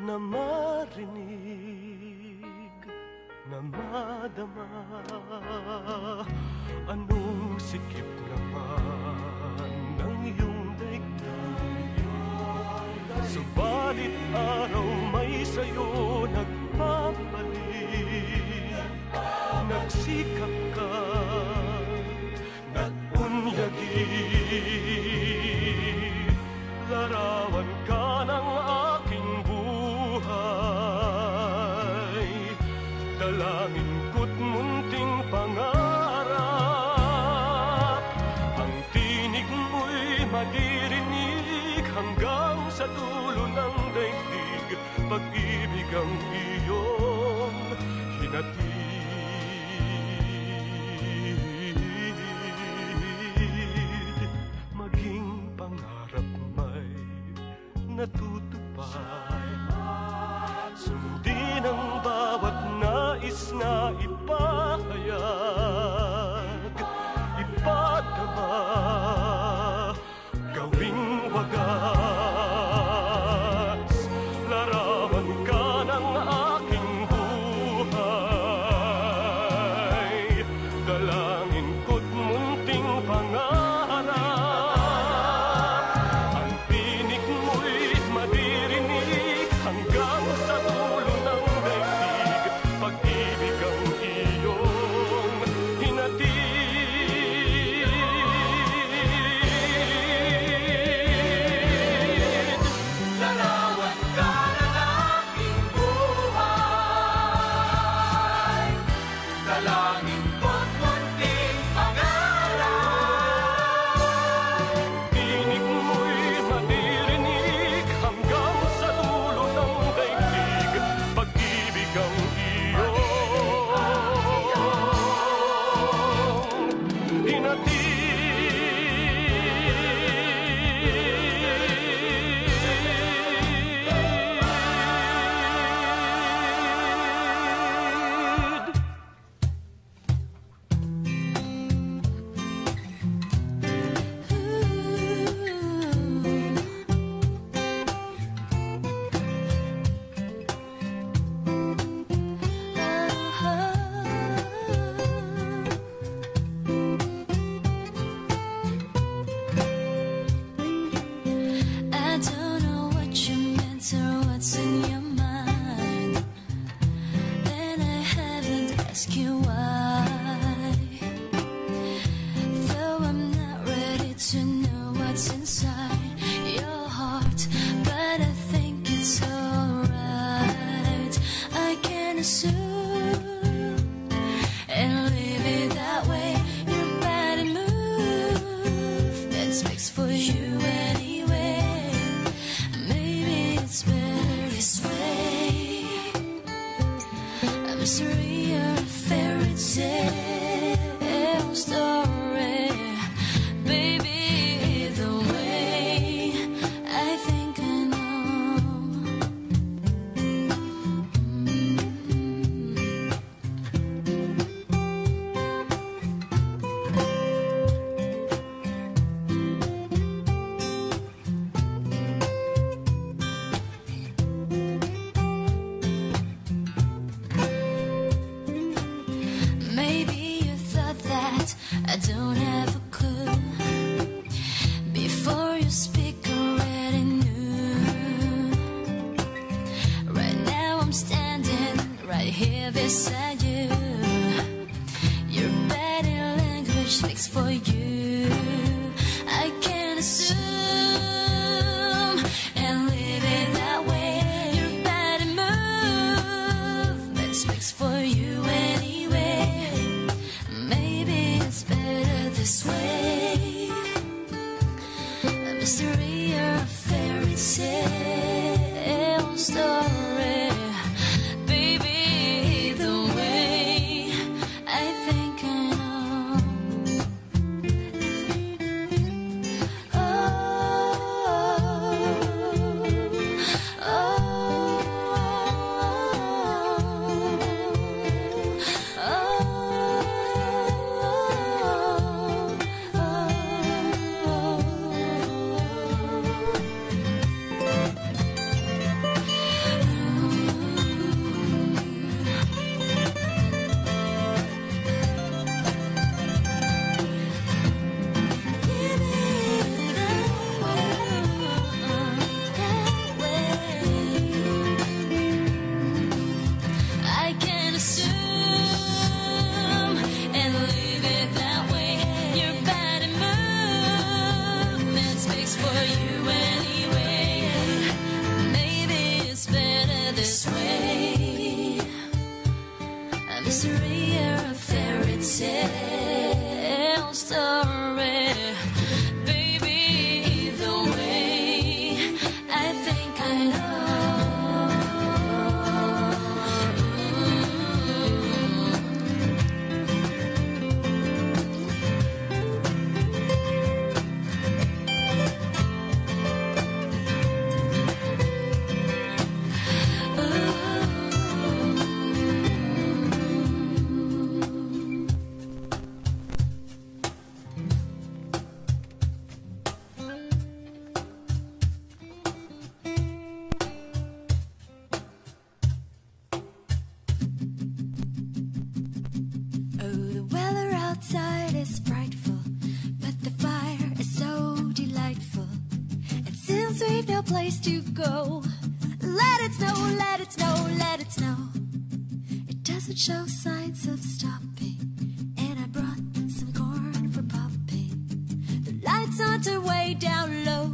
na marinig, na madama. Anong sikip naman ng iyong daigdig? Subalit araw may sayo nagpapalik. Nagsikap ka, nag-unyagi. Larawan ka ng aking buhay. Dalangin ko't munting pangarap. Ang tinig mo'y maririnig hanggang sa dulo ng daigdig. Pag-ibig ang iyong hinatid. Maging pangarap may natutupad. Sundin ang bawat nais na ipahayag. Ipadama, gawing wagas. Larawan ka ng aking buhay. Dalangin ko't munting pangarap. Ang tinig mo'y maririnig hanggang sa dulo ng daigdig. Pag-ibig ang iyong hinatid. Larawan ka ng aking buhay. Dalangin ko't munting pangarap. Tinig mo'y maririnig hanggang sa dulo ng daigdig. Pag-ibig ang iyong hinatid. I don't know what you meant or what's in your mind, and I haven't asked you why. Though I'm not ready to know what's inside your heart, but I think it's alright. I can assume and leave it that way. Your body movement speaks for you anyway. Maybe it's better this way. A mystery or a fairy tale story. Baby, either way, I think I know. Maybe you thought that I don't have a clue. Before you speak, already knew. Right now I'm standing right here beside you. Your body language speaks for you. I can assume and leave it that way. Your body movement speaks for you anyway. Maybe it's better this way. A mystery or a fairy tale story. Baby, either way, I think I know. Oh, oh, oh, oh, oh. place to go. Let it snow, let it snow, let it snow. It doesn't show signs of stopping, and I brought some corn for popping. The lights on their way down low.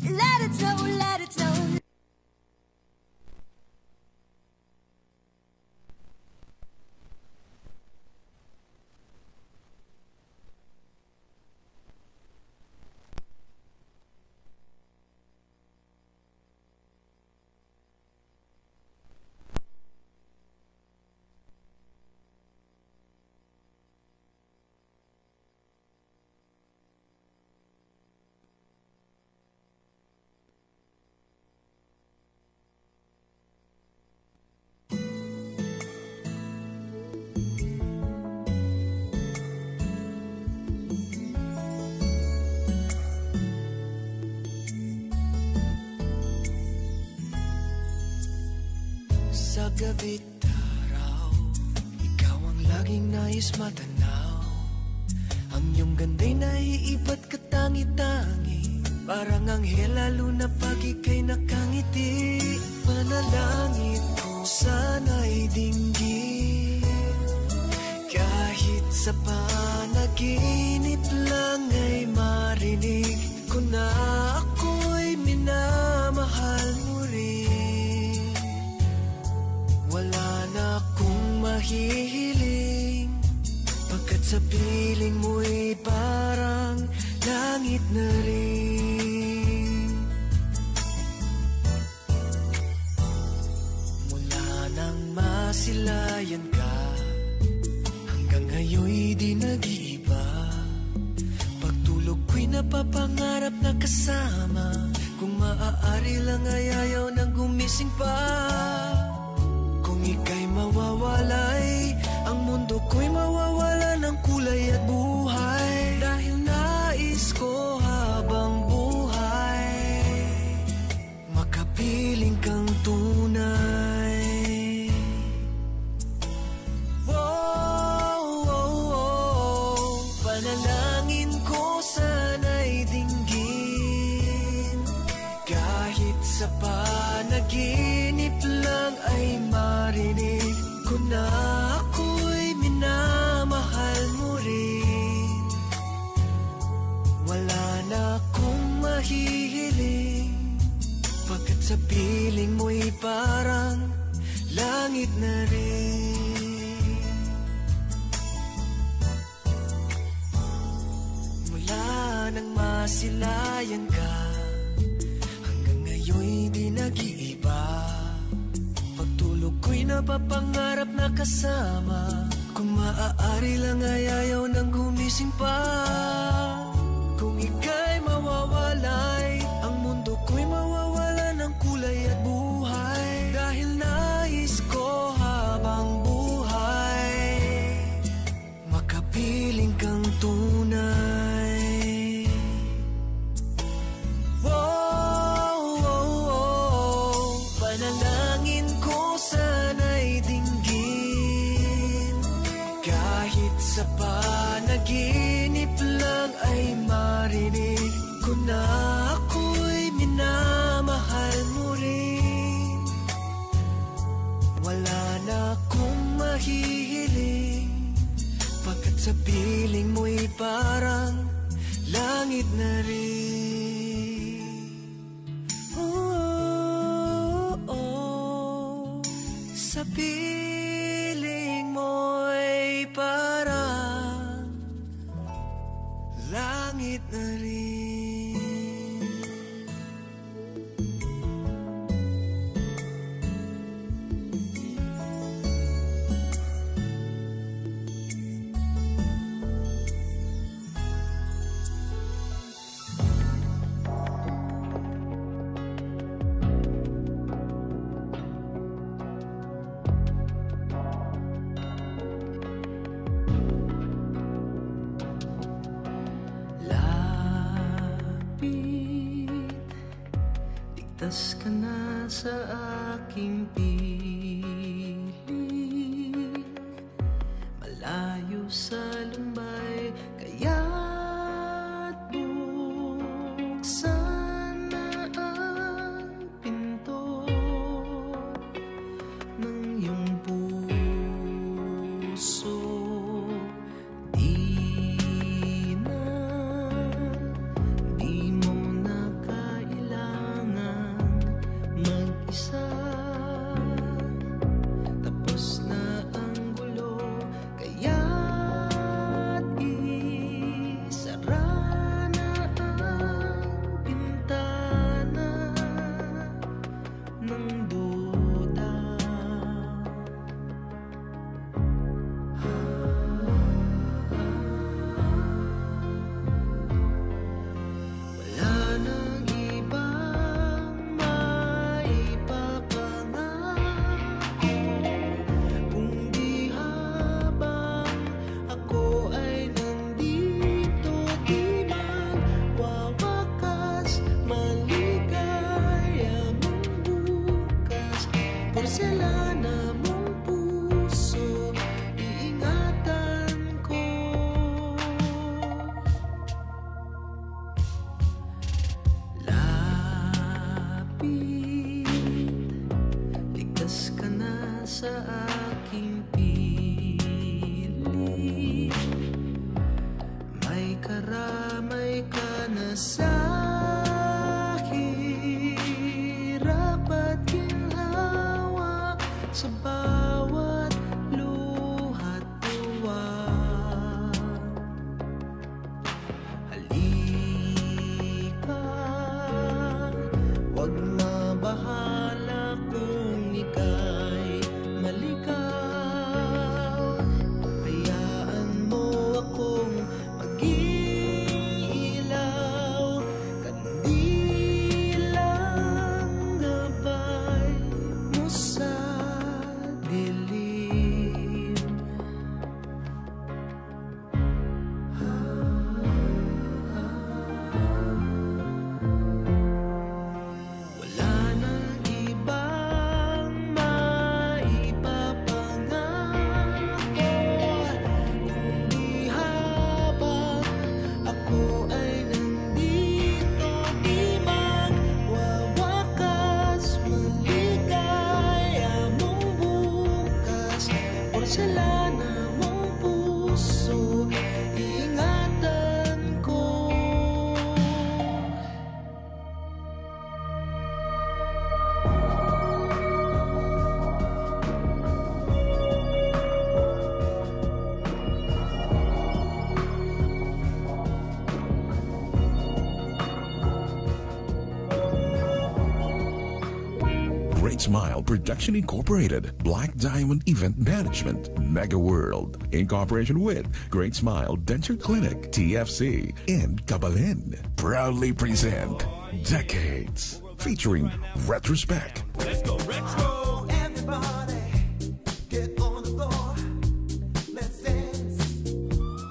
Let it snow, let it snow. Sa gabi't araw, ikaw ang laging nais matanaw. Ang iyong ganda'y naiiba't katangi-tangi, parang anghel lalo na pag ika'y nakangiti. Panalangin ko sana'y dinggin, kahit sa panaginip lang ay marinig ko na ako'y minamahal mo rin. Wala na akong mahihiling, pagkat sa piling mo'y parang langit na rin. Mula nang masilayan ka, hanggang ngayon'y di nag-iiba. Pagtulog ko'y napapangarap na kasama, kung maaari lang ay ayaw nang gumising pa. Kung ika'y mawawalay, ang mundo ko'y mawawala ng kulay at buhay. Dahil nais ko habang buhay, makapiling kang tunay. Oh, oh, oh, panalangin ko sana'y dinggin, kahit sa panaginip lang ay marinig ko na ako'y minamahal mo rin. Wala na akong mahihiling, pagkat sa piling mo'y parang langit na rin. Mula nang masilayan ka, hanggang ngayon'y di nag-iiba. Pagtulog ko'y napapangarap na kasama, kung maaari lang ay ayaw nang gumising pa. Kung ika'y mawawalay, ang mundo ko'y mawawala ng kulay at buhay. Dahil nais ko habang buhay, makapiling kang tunay. Oh, oh, oh, panalangin ko sana'y dinggin, kahit sa panaginip lang ay marinig ko na ako'y minamahal mo rin. Wala na akong mahihiling, pagkat sa piling mo'y parang langit na rin. Oh, oh, oh, sa piling mo'y parang langit na rin. Ligtas ka na sa aking piling, malayo sa lumbay, kaya't buksan na ang isa. Tapos na ang gulo, kaya't isara na ang bintana ng duda. Wala nang ibang maipapangako, kundi habang ako ay nandito, di magwawakas maligaya mong bukas. Porselana mong puso, iingatan ko. Lapit, ligtas ka na sa aking piling. May karamay ka na sa hirap at ginhawa, sa bawat luha't tuwa. Halika, wag mabahala kung ika'y maligaw. Hayaan mo akong maging ilaw, kandilang gabay mo sa dilim. Wala nang ibang maipapangako, kundi habang ako ay nandito, di magwawakas maligaya mong bukas. Porselana mong puso, iingatan ko. Great Smile Production Incorporated, Black Diamond Event Management, Mega World, in cooperation with Great Smile Denture Clinic, TFC, and Kabalin, proudly present Decades, featuring Retrospect. Let's go retro. Everybody, get on the floor. Let's dance.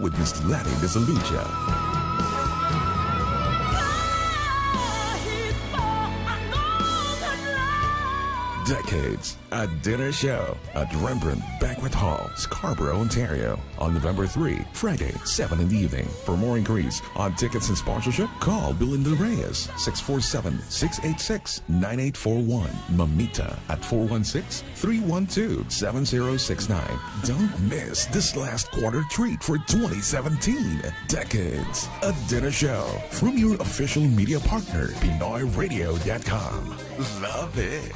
With Miss Lani Desalucha, Decades, a dinner show at Rembrandt Banquet Hall, Scarborough, Ontario, on November 3, Friday, 7 in the evening. For more inquiries on tickets and sponsorship, call Belinda Reyes, 647-686-9841. Mamita at 416-312-7069. Don't miss this last quarter treat for 2017. Decades, a dinner show from your official media partner, PinoyRadio.com. Love it.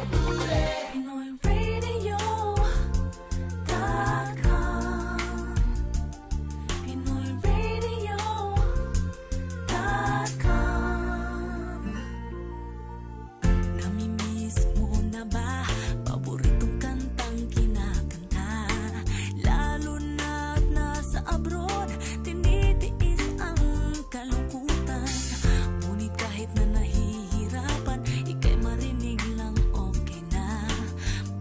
PinoyRadio.com. PinoyRadio.com. Namimiss mo na ba paboritong kantang kinakanta? Lalo na't nasa abroad, tinitiis ang kalungkutan. Ngunit kahit na nahihirapan, ika'y marinig lang okay na.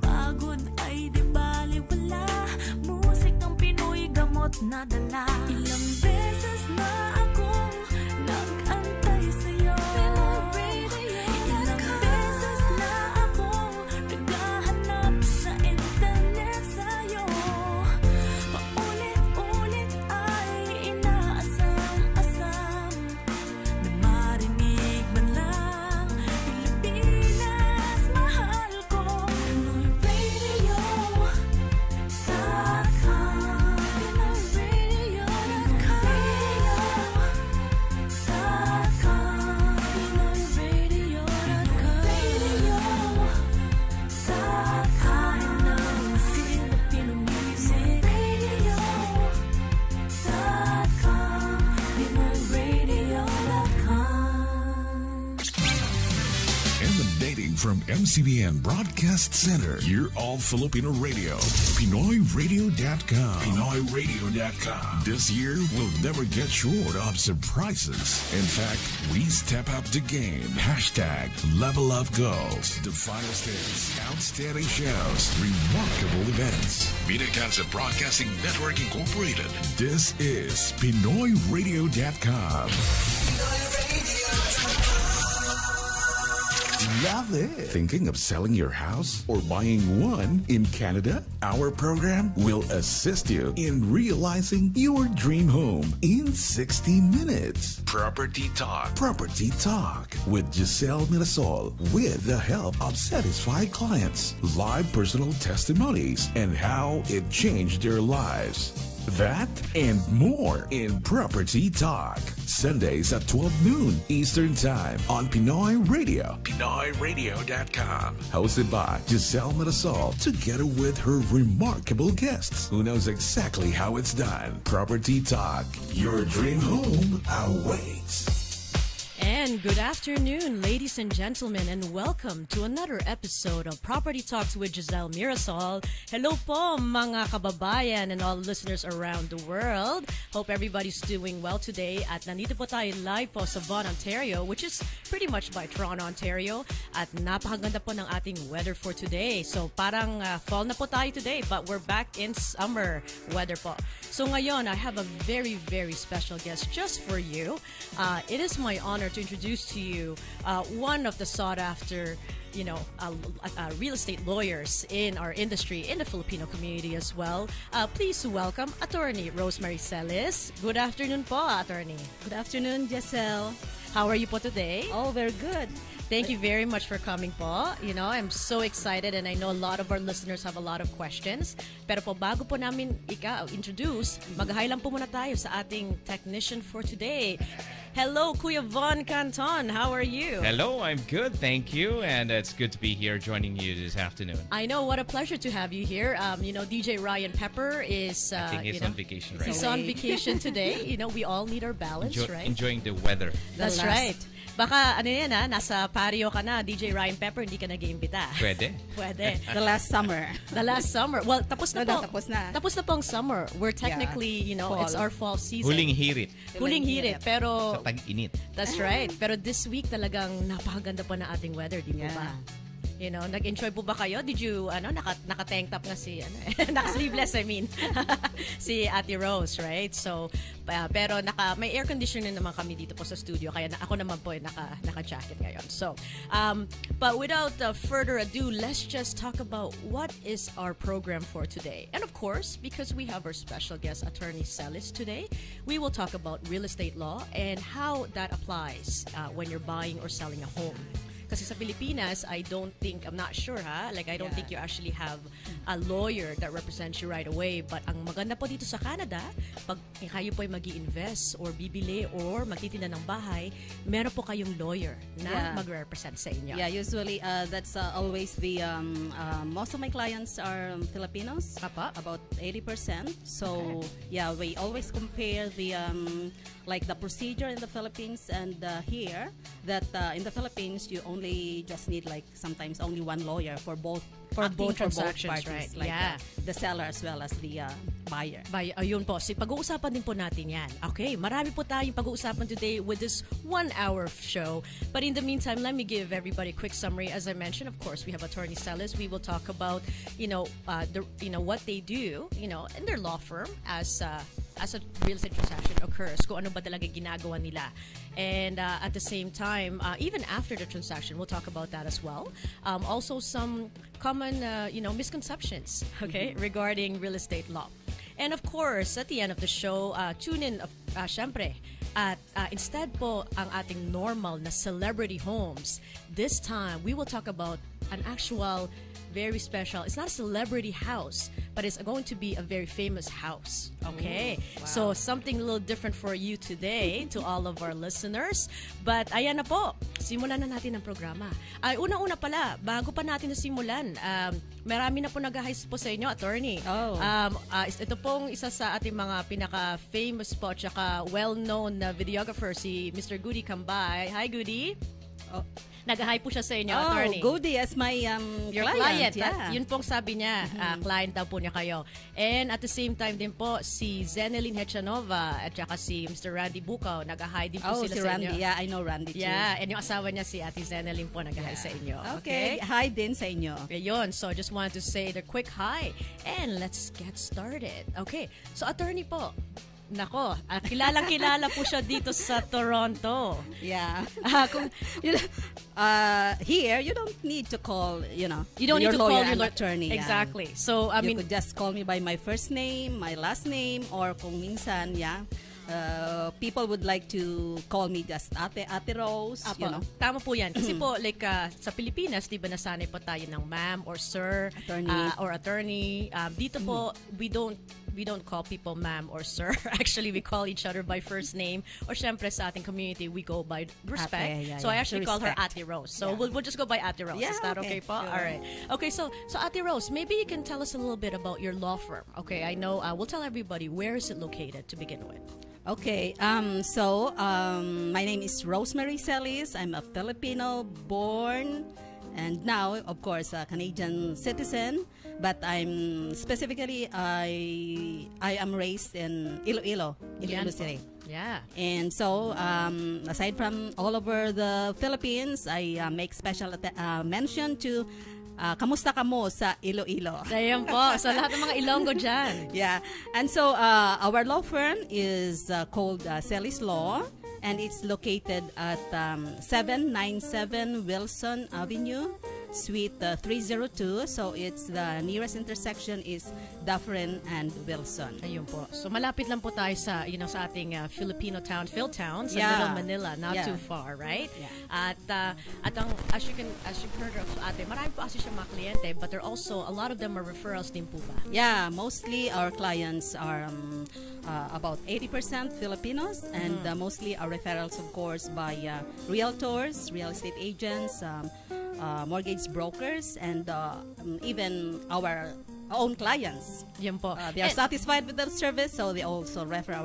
Pagod ay di baliwala, musikang Pinoy gamot na dala. Ilang beses na akong nag-antay sa'yo, ilang beses na akong naghahanap sa internet sa'yo. Paulit-ulit ay inaasam-asam na marinig man lang Pilipinas, mahal ko. PinoyRadio.com. PinoyRadio.com. Broadcasting from MCBN Broadcast Center, your all-Filipino radio. PinoyRadio.com. PinoyRadio.com. This year, we'll never get short of surprises. In fact, we step up the game. Hashtag Level Up Goals. The finest hits, outstanding shows, remarkable events. Mina Cancer Broadcasting Network Incorporated. This is PinoyRadio.com. Love it. Thinking of selling your house or buying one in Canada? Our program will assist you in realizing your dream home in 60 minutes. Property Talk. Property Talk with Gizele Mirasol, with the help of satisfied clients, live personal testimonies, and how it changed their lives. That and more in Property Talk. Sundays at 12 noon Eastern Time on Pinoy Radio. PinoyRadio.com. Hosted by Gizele Mirasol, together with her remarkable guests who knows exactly how it's done. Property Talk. Your dream home awaits. And good afternoon, ladies and gentlemen, and welcome to another episode of Property Talks with Gizele Mirasol. Hello po, mga kababayan and all listeners around the world. Hope everybody's doing well today. At nandito po tayo live po sa Vaughan, Ontario, which is pretty much by Toronto, Ontario. At napakaganda po ng ating weather for today. So parang fall na po tayo today, but we're back in summer weather po. So ngayon, I have a very, very special guest just for you. It is my honor to introduce to you one of the sought-after, real estate lawyers in our industry, in the Filipino community as well. Please welcome Attorney Rosemary Celis. Good afternoon po, Attorney. Good afternoon, Gizele. How are you po today? Oh, very good. Thank you very much for coming po. I'm so excited and I know a lot of our listeners have a lot of questions. Pero po bago po namin introduce, mag-hi lang po muna tayo sa ating technician for today. Hello, Kuya Von Canton. How are you? Hello, I'm good, thank you. And it's good to be here joining you this afternoon. I know, what a pleasure to have you here. DJ Ryan Pepper is... I think he's on vacation right He's now. on vacation today. We all need our balance, right? Enjoying the weather. That's right. Baka nasa patio ka na, DJ Ryan Pepper, hindi ka nag-iimbita. Pwede. Pwede. The last summer. The last summer. Well, tapos na po. Tapos na. Tapos na pong summer. We're technically, fall. it's our fall season. Huling hirit. Huling hirit. Pero, Sa tag-init. that's right. Pero this week talagang napakaganda po na ating weather, di po ba? Nag-enjoy po ba kayo? Did you, naka-tank top nga si, naka-sleeveless, I mean, si Ate Rose, right? So, pero may air conditioning naman kami dito po sa studio, kaya ako naman po naka-jacket ngayon. So, but without further ado, let's just talk about what is our program for today. And of course, because we have our special guest, Attorney Celis, today, we will talk about real estate law and how that applies when you're buying or selling a home. Kasi sa Pilipinas, I'm not sure I don't think you actually have a lawyer that represents you right away. But ang maganda po dito sa Canada, pag kayo po ay mag-i-invest or bibili or magtitinda ng bahay, meron po kayong lawyer na mag-represent sa inyo. Yeah, usually that's always the, most of my clients are Filipinos, about 80%. So, we always compare the, the procedure in the Philippines and here, that in the Philippines, you only just need sometimes only one lawyer for both transactions, parties, right? The seller as well as the buyer. Ayun po. Pag-uusapan din po natin yan. Okay, marami po tayong pag-uusapan today with this 1-hour show. But in the meantime, let me give everybody a quick summary. As I mentioned, of course, we have Attorney Celis. We will talk about, what they do, in their law firm as a real estate transaction occurs, kung ano ba talaga ginagawa nila. And at the same time, even after the transaction, we'll talk about that as well. Also, some common, misconceptions, regarding real estate law. And of course, at the end of the show, tune in, syempre, at instead po ang ating normal na celebrity homes, this time, we will talk about an actual very special. It's not a celebrity house, but it's going to be a very famous house. Okay? Ooh, wow. So, something a little different for you today, to all of our listeners. But, ayan na po. Simulan na natin ang programa. Una-una pala, bago pa natin nasimulan, marami na po nag-highs po sa inyo, Attorney. Oh. Ito pong isa sa ating mga pinaka-famous po, tsaka well-known na videographer, si Mr. Goody Kambay. Hi, Goody. Oh. Nag-hi po siya sa inyo, Oh, attorney. Goody as my Your client. client. Yeah. Yun pong sabi niya, client daw po niya kayo. And at the same time din po, si Zeneline Hechanova at saka si Mr. Randy Bukaw, nag-hi din po Oh, sila si sa Randy. inyo. Yeah, I know Randy too. Yeah, and yung asawa niya si Ate Zeneline po nag-hi sa inyo. Okay. Hi din sa inyo. Ayun, so just wanted to say the quick hi and let's get started. Okay, so attorney po, nako, kilalang-kilala po siya dito sa Toronto. Yeah. Kung, Here, you don't need to call, you don't need your to lawyer call your and attorney. Yeah. Exactly. So, I You mean, could just call me by my first name, my last name, or kung minsan, people would like to call me just Ate Rose, Apo, tama po yan. Kasi po, like, sa Pilipinas, di ba nasanay po tayo ng ma'am or sir Attorney. or attorney. Dito po, we don't call people ma'am or sir. Actually, we call each other by first name. Or syempre sa ating community, we go by respect. Ate, yeah, so I yeah. actually call her Respect. Ate Rose. So Yeah. we'll just go by Ate Rose. Yeah, Is that okay, okay, po? sure. All right. Okay, so Ate Rose, maybe you can tell us a little bit about your law firm. Okay, I know, we'll tell everybody, where is it located to begin with? Okay, my name is Rosemary Celis. I'm a Filipino born and now, of course, a Canadian citizen. But I'm specifically, I am raised in Iloilo Yan po. City. Yeah. And so, aside from all over the Philippines, I make special mention to kamusta ka mo sa Iloilo. Ayan po. Sa lahat ng mga Ilonggo dyan. Yeah. And so our law firm is called Celis Law, and it's located at 797 Wilson Avenue, Suite 302. So it's the nearest intersection is Dufferin and Wilson. Ayun po. So malapit lang po tayo sa sa ating Filipino town, Philtown, sa Yeah. Little Manila, not Yeah. too far, right? Yeah. At ang as you've heard of ate, marami po kasi siya mga kliyente, but there also a lot of them are referrals din po ba? Yeah, mostly our clients are about 80% Filipinos, and mostly our referrals, of course, by realtors, real estate agents, mortgage brokers, and even our own clients. Yan po. They are And- satisfied with the service, so they also refer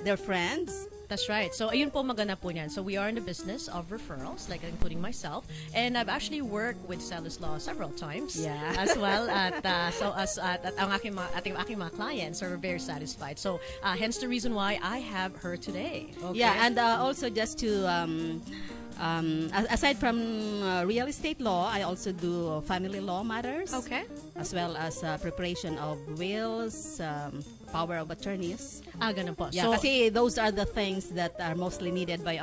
their friends. That's right. So, ayun po maganda po niyan. So, we are in the business of referrals, like including myself. And I've actually worked with Celis Law several times. Yeah. As well. At ang aking mga clients are very satisfied. So, hence the reason why I have her today. Okay? Yeah, and also just to aside from real estate law, I also do family law matters. Okay. As well as preparation of wills, power of attorneys. Ganun po. Yeah, So, kasi those are the things that are mostly needed by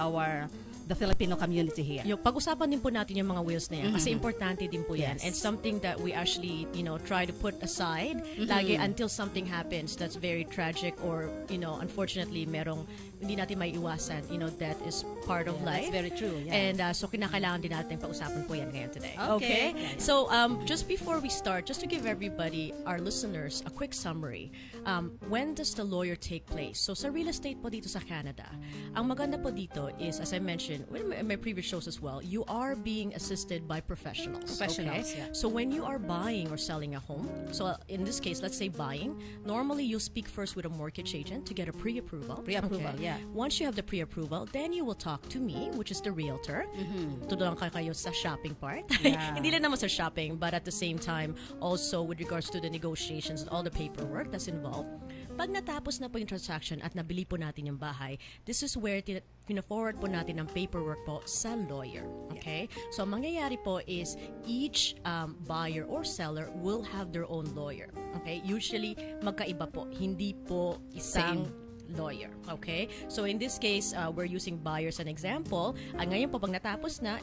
the Filipino community here. yung pag-usapan din po natin yung mga wills na yan kasi importante din po yan, Yes. and something that we actually try to put aside lagi until something happens that's very tragic, or unfortunately merong hindi natin may iwasan, death is part of Yeah, life. that's very true, yeah. And so kinakailangan din natin pag-usapan po yan ngayon today. Okay. So just before we start, just to give everybody, our listeners, a quick summary, when does the lawyer take place? So sa real estate po dito sa Canada, ang maganda po dito is, as I mentioned in my previous shows as well, you are being assisted by professionals. Professionals, okay? yeah. So when you are buying or selling a home, so in this case, let's say buying, normally you speak first with a mortgage agent to get a pre-approval. Pre-approval, yeah. Once you have the pre-approval, then you will talk to me, which is the realtor. Tulungan kayo sa shopping part. Yeah. Hindi lang naman sa shopping, but at the same time, also with regards to the negotiations and all the paperwork that's involved. Pag natapos na po yung transaction at nabili po natin yung bahay, this is where pina-forward po natin ang paperwork po sa lawyer. Okay? So, ang mangyayari po is each buyer or seller will have their own lawyer. Okay? Usually, magkaiba po. Hindi po isang lawyer. Okay? So, in this case, we're using buyers as an example. Ngayon po, pag natapos na,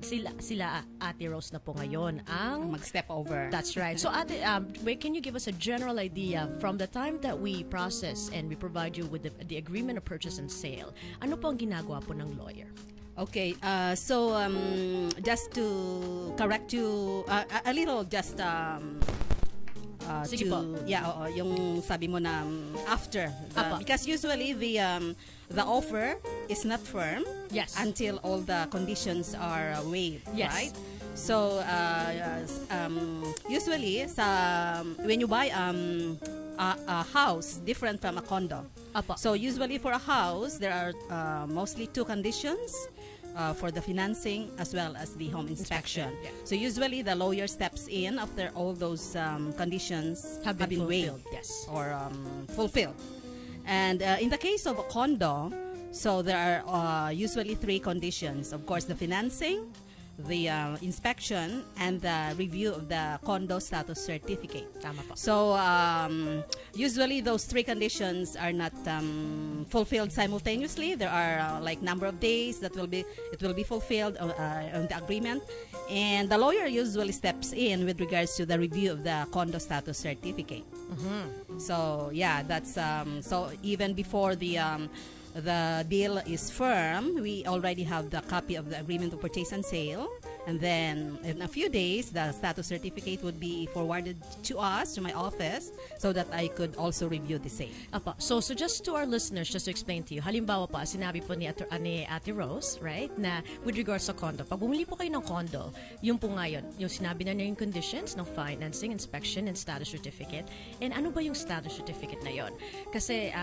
sila Ate Rose na po ngayon ang Mag-step over. That's right. So, Ate, can you give us a general idea from the time that we process and we provide you with the agreement of purchase and sale? Ano po ang ginagawa po ng lawyer? Okay, so just to correct you a little, just Sige po. yung sabi mo na after Apa. because usually the offer is not firm Yes. until all the conditions are waived, Yes. right? So usually when you buy a house different from a condo. Apa. So usually for a house there are mostly two conditions. for the financing as well as the home inspection. Yeah. So usually the lawyer steps in after all those conditions Have been fulfilled, waived, yes. or fulfilled. And in the case of a condo, so there are usually 3 conditions. Of course, the financing, the inspection, and the review of the condo status certificate. Tama po. So usually those 3 conditions are not fulfilled simultaneously. There are like number of days that it will be fulfilled on the agreement, and the lawyer usually steps in with regards to the review of the condo status certificate. So yeah, that's so even before the deal is firm, we already have the copy of the agreement of purchase and sale, and then in a few days the status certificate would be forwarded to us, to my office, so that I could also review the same. Apa. So just to our listeners, just to explain to you, halimbawa pa, sinabi po ni Ate Rose, right, na with regards sa condo, pag bumili po kayo ng condo, yung po ngayon, yung sinabi na niya yung conditions ng financing, inspection, and status certificate. And ano ba yung status certificate na yon? Kasi,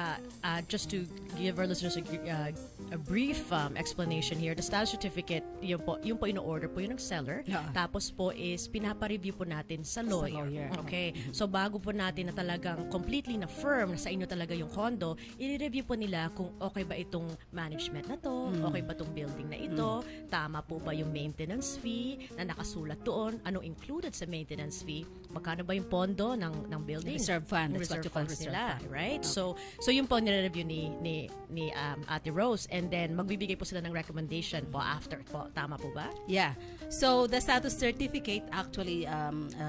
just to give our listeners a brief explanation here, the status certificate, yung po ino-order po yun ng seller. Yeah. Tapos po is pinapa-review po natin sa lawyer. lawyer. Okay. So bago po natin na talagang completely na firm na sa inyo talaga yung condo, i-review po nila kung okay ba itong management na to, okay ba itong building na ito, tama po ba yung maintenance fee na nakasulat doon, anong included sa maintenance fee, magkano ba yung pondo ng building. Reserve fund. Yung That's what you call reserve nila, fund. right? Okay. So yun po nire-review ni Ate Rose, and then magbibigay po sila ng recommendation po after po. Tama po ba? Yeah. So the status certificate actually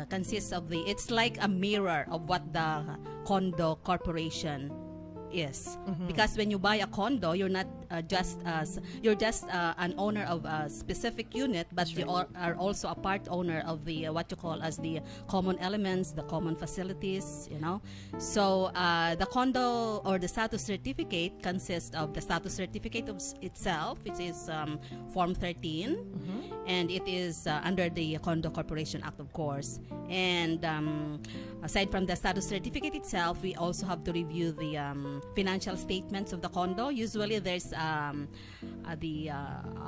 consists of it's like a mirror of what the condo corporation is. Because when you buy a condo, you're not just an owner of a specific unit, but you are also a part owner of the what you call as the common elements, the common facilities, you know. So the condo or the status certificate consists of the status certificate of itself, which is Form 13, and it is under the Condo Corporation Act, of course. And aside from the status certificate itself, we also have to review the financial statements of the condo. Usually there's the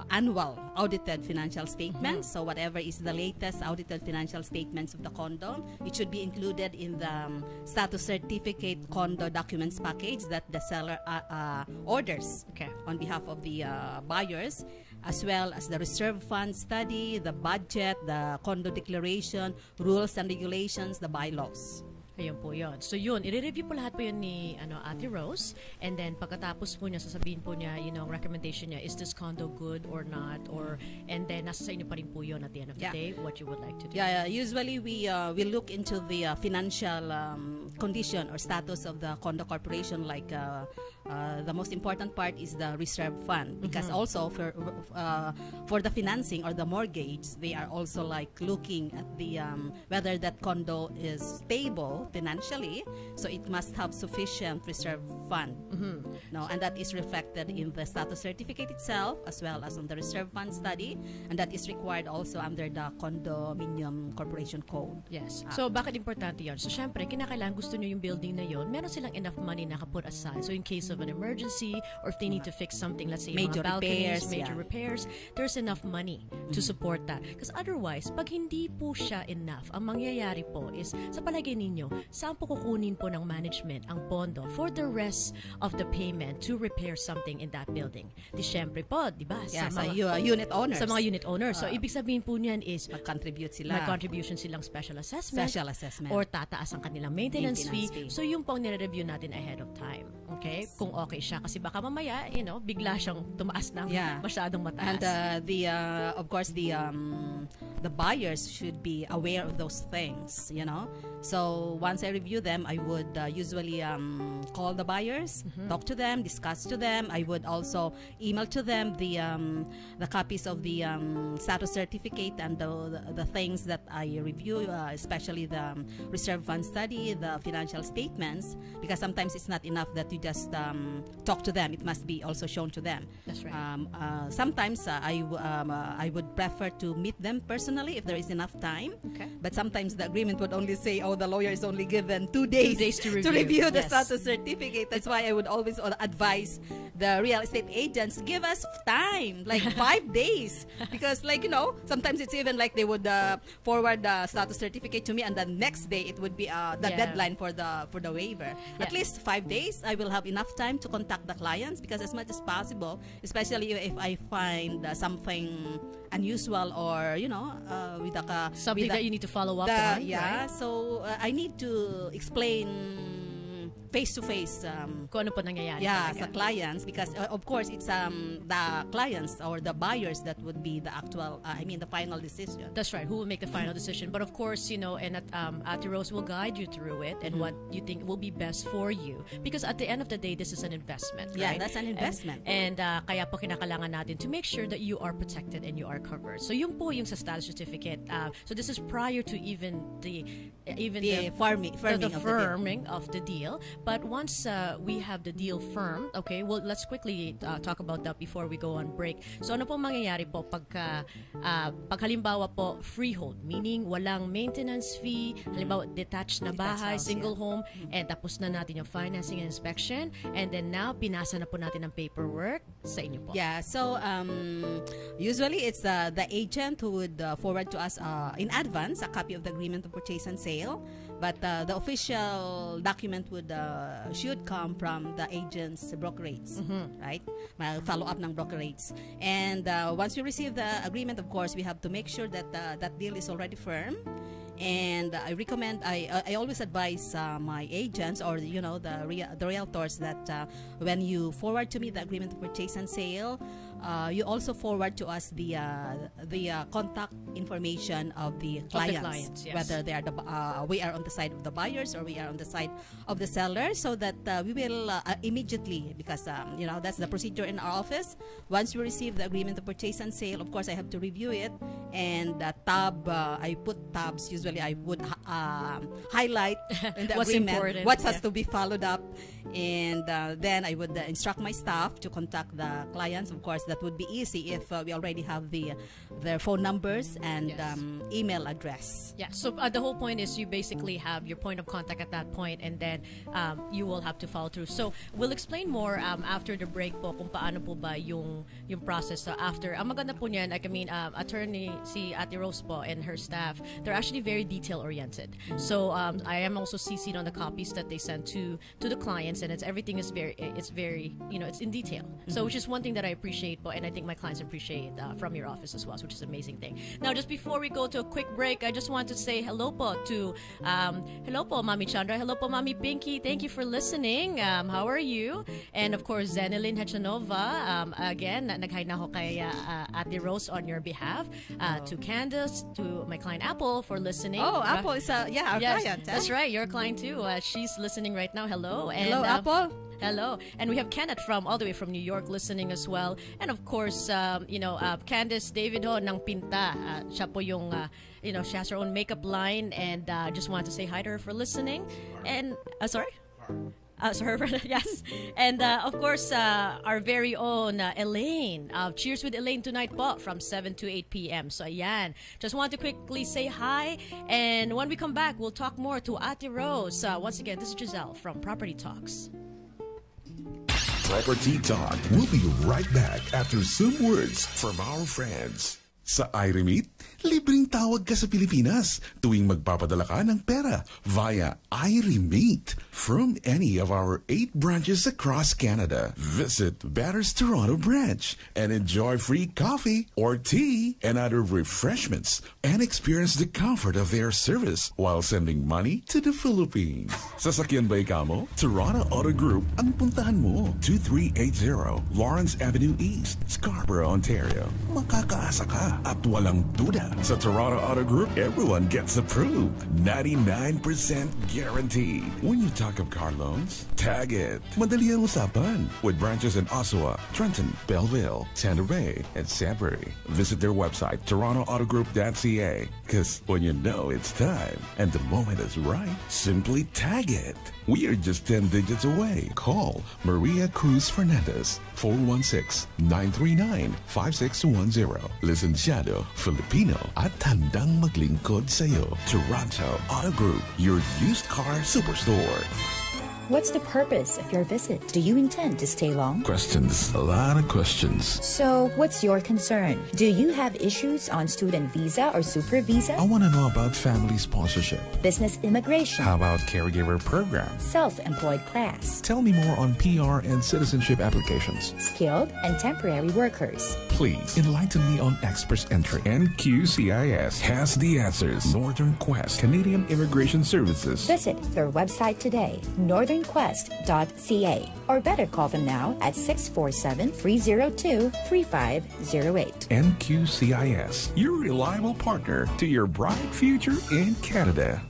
annual audited financial statements. So whatever is the latest audited financial statements of the condo, it should be included in the status certificate condo documents package that the seller orders on behalf of the buyers, as well as the reserve fund study, the budget, the condo declaration, rules and regulations, the bylaws. Ayun po yun. So yun, i-review po lahat po yun ni Ate Rose, and then pagkatapos po niya, sasabihin po niya, ang recommendation niya, is this condo good or not? And then nasa sa inyo pa rin po yun at the end of the day, what you would like to do. Yeah, usually we look into the financial condition or status of the condo corporation. Like the most important part is the reserve fund, because also for the financing or the mortgage, they are also like looking at the whether that condo is stable financially, so it must have sufficient reserve fund. No, and that is reflected in the status certificate itself, as well as on the reserve fund study, and that is required also under the Condominium Corporation Code. Yes. So bakit importante yun? So syempre, kinakailangan gusto nyo yung building na yun, meron silang enough money na put aside. So in case of an emergency, or if they need to fix something, let's say Major mga balconies, repairs, major repairs, there's enough money to support that. Because otherwise, pag hindi po siya enough, ang mangyayari po is, sa palagay ninyo, saan po kukunin po ng management ang pondo for the rest of the payment to repair something in that building? Di syempre po, di ba? Yeah, sa unit owners. Sa mga unit owners. So ibig sabihin po niyan is, mag-contribute sila. Mag-contribution silang special assessment. Special assessment. Or tataas ang kanilang maintenance fee. fee. So yung pong nire-review natin ahead of time. Okay? Kung okay siya. Kasi baka mamaya, bigla siyang tumaas ng masyadong mataas. And of course, the buyers should be aware of those things, So once I review them, I would usually call the buyers, talk to them, discuss to them. I would also email to them the copies of the status certificate and the things that I review, especially the reserve fund study, the financial statements, because sometimes it's not enough that you just talk to them. It must be also shown to them. That's right. Sometimes I would prefer to meet them personally if there is enough time. Okay. But sometimes the agreement would only say, oh, the lawyer is only given 2 days, 2 days to review. the Yes. status certificate. That's why I would always advise the real estate agents, give us time, like 5 days. Because sometimes it's even like they would forward the status certificate to me, and the next day it would be the Yeah. deadline for the waiver. At Yeah. least 5 days, I will have enough time to contact the clients, because as much as possible, especially if I find something unusual or with Something that you need to follow up on. Right? So I need to explain face-to-face Kung ano po nangyayari sa talaga. clients, because of course it's the clients or the buyers that would be the actual the final decision. That's right. Who will make the final decision? But of course, and Ate Rose will guide you through it and what you think will be best for you. Because at the end of the day, this is an investment. Yeah, right? that's an investment. And kaya po kinakailangan natin to make sure that you are protected and you are covered. So yung po yung sa status certificate. So this is prior to even the firming of the deal. But once we have the deal firm, okay, well, let's quickly talk about that before we go on break. So ano po mangyayari po pag halimbawa po freehold, meaning walang maintenance fee, halimbawa detached na bahay, house, single home, and tapos na natin yung financing and inspection, and then now pinasa na po natin ang paperwork sa inyo po. Yeah, so usually it's the agent who would forward to us in advance a copy of the agreement of purchase and sale, but the official document should come from the agent's brokerates, right? Follow up ng brokerates. And once we receive the agreement, of course, we have to make sure that that deal is already firm. And I always advise my agents or the realtors that when you forward to me the agreement of purchase and sale, you also forward to us the contact information of the clients, yes. whether they are we are on the side of the buyers or we are on the side of the sellers, so that we will immediately, because that's the procedure in our office. Once we receive the agreement of purchase and sale, of course I have to review it, and I put tabs. Usually I would highlight in the What's agreement important, what has to be followed up, and then I would instruct my staff to contact the clients. Of course, that would be easy if we already have their phone numbers and Yes. email address. Yeah, so the whole point is you basically have your point of contact at that point, and then you will have to follow through. So we'll explain more after the break po kung paano po ba yung process after. Ang maganda po niyan, attorney si Ate Rose po and her staff, they're actually very detail-oriented. So I am also CC'd on the copies that they send to the clients, and everything is very, it's in detail. So which is one thing that I appreciate po, and I think my clients appreciate from your office as well, which is an amazing thing. Now, just before we go to a quick break, I just want to say hello po to hello po Mami Chandra, hello po Mami Pinky, thank you for listening. How are you? And of course Zeneline Hachanova, again nag-hi na ako kay Ate Rose on your behalf, to Candace, to my client Apple for listening. Oh, Apple is our Yes, client. that's right, your client too. She's listening right now. Hello. And, Hello, Apple. Hello. And we have Kenneth all the way from New York listening as well. And of course, Candice David ho ng Pinta. Siya po yung, she has her own makeup line, and just wanted to say hi to her for listening. And, sorry? Sorry, yes. And of course, our very own Elaine. Cheers with Elaine tonight po from 7 to 8 p.m. So ayan, just want to quickly say hi. And when we come back, we'll talk more to Ate Rose. Once again, this is Gizele from Property Talks. Property Talk. We'll be right back after some words from our friends. Sa iRemit, libreng tawag ka sa Pilipinas tuwing magpapadala ka ng pera via iRemit from any of our 8 branches across Canada. Visit Batter's Toronto branch and enjoy free coffee or tea and other refreshments and experience the comfort of their service while sending money to the Philippines. Sasakyan ba ikaw mo? Toronto Auto Group ang puntahan mo. 2380 Lawrence Avenue East, Scarborough, Ontario. Makakaasa ka. ka at walang duda. Sa Toronto Auto Group, everyone gets approved. 99% guaranteed. When you talk of car loans, tag it. Madali ang usapan. With branches in Oshawa, Trenton, Belleville, Thunder Bay, and Sudbury. Visit their website, torontooutogroup.ca. Because when you know it's time and the moment is right, simply tag it. We are just 10 digits away. Call Maria Cruz Fernandez, 416-939-5610. Licenciado, Filipino, at handang maglingkod sa'yo. Toronto Auto Group, your used car superstore. What's the purpose of your visit? Do you intend to stay long? Questions, a lot of questions. So, what's your concern? Do you have issues on student visa or super visa? I want to know about family sponsorship. Business immigration? How about caregiver program? Self-employed class? Tell me more on PR and citizenship applications. Skilled and temporary workers? Please enlighten me on express entry. NQCIS has the answers. Northern Quest, Canadian Immigration Services. Visit their website today, northernquest.ca, or better call them now at 647-302-3508. NQCIS, your reliable partner to your bright future in Canada.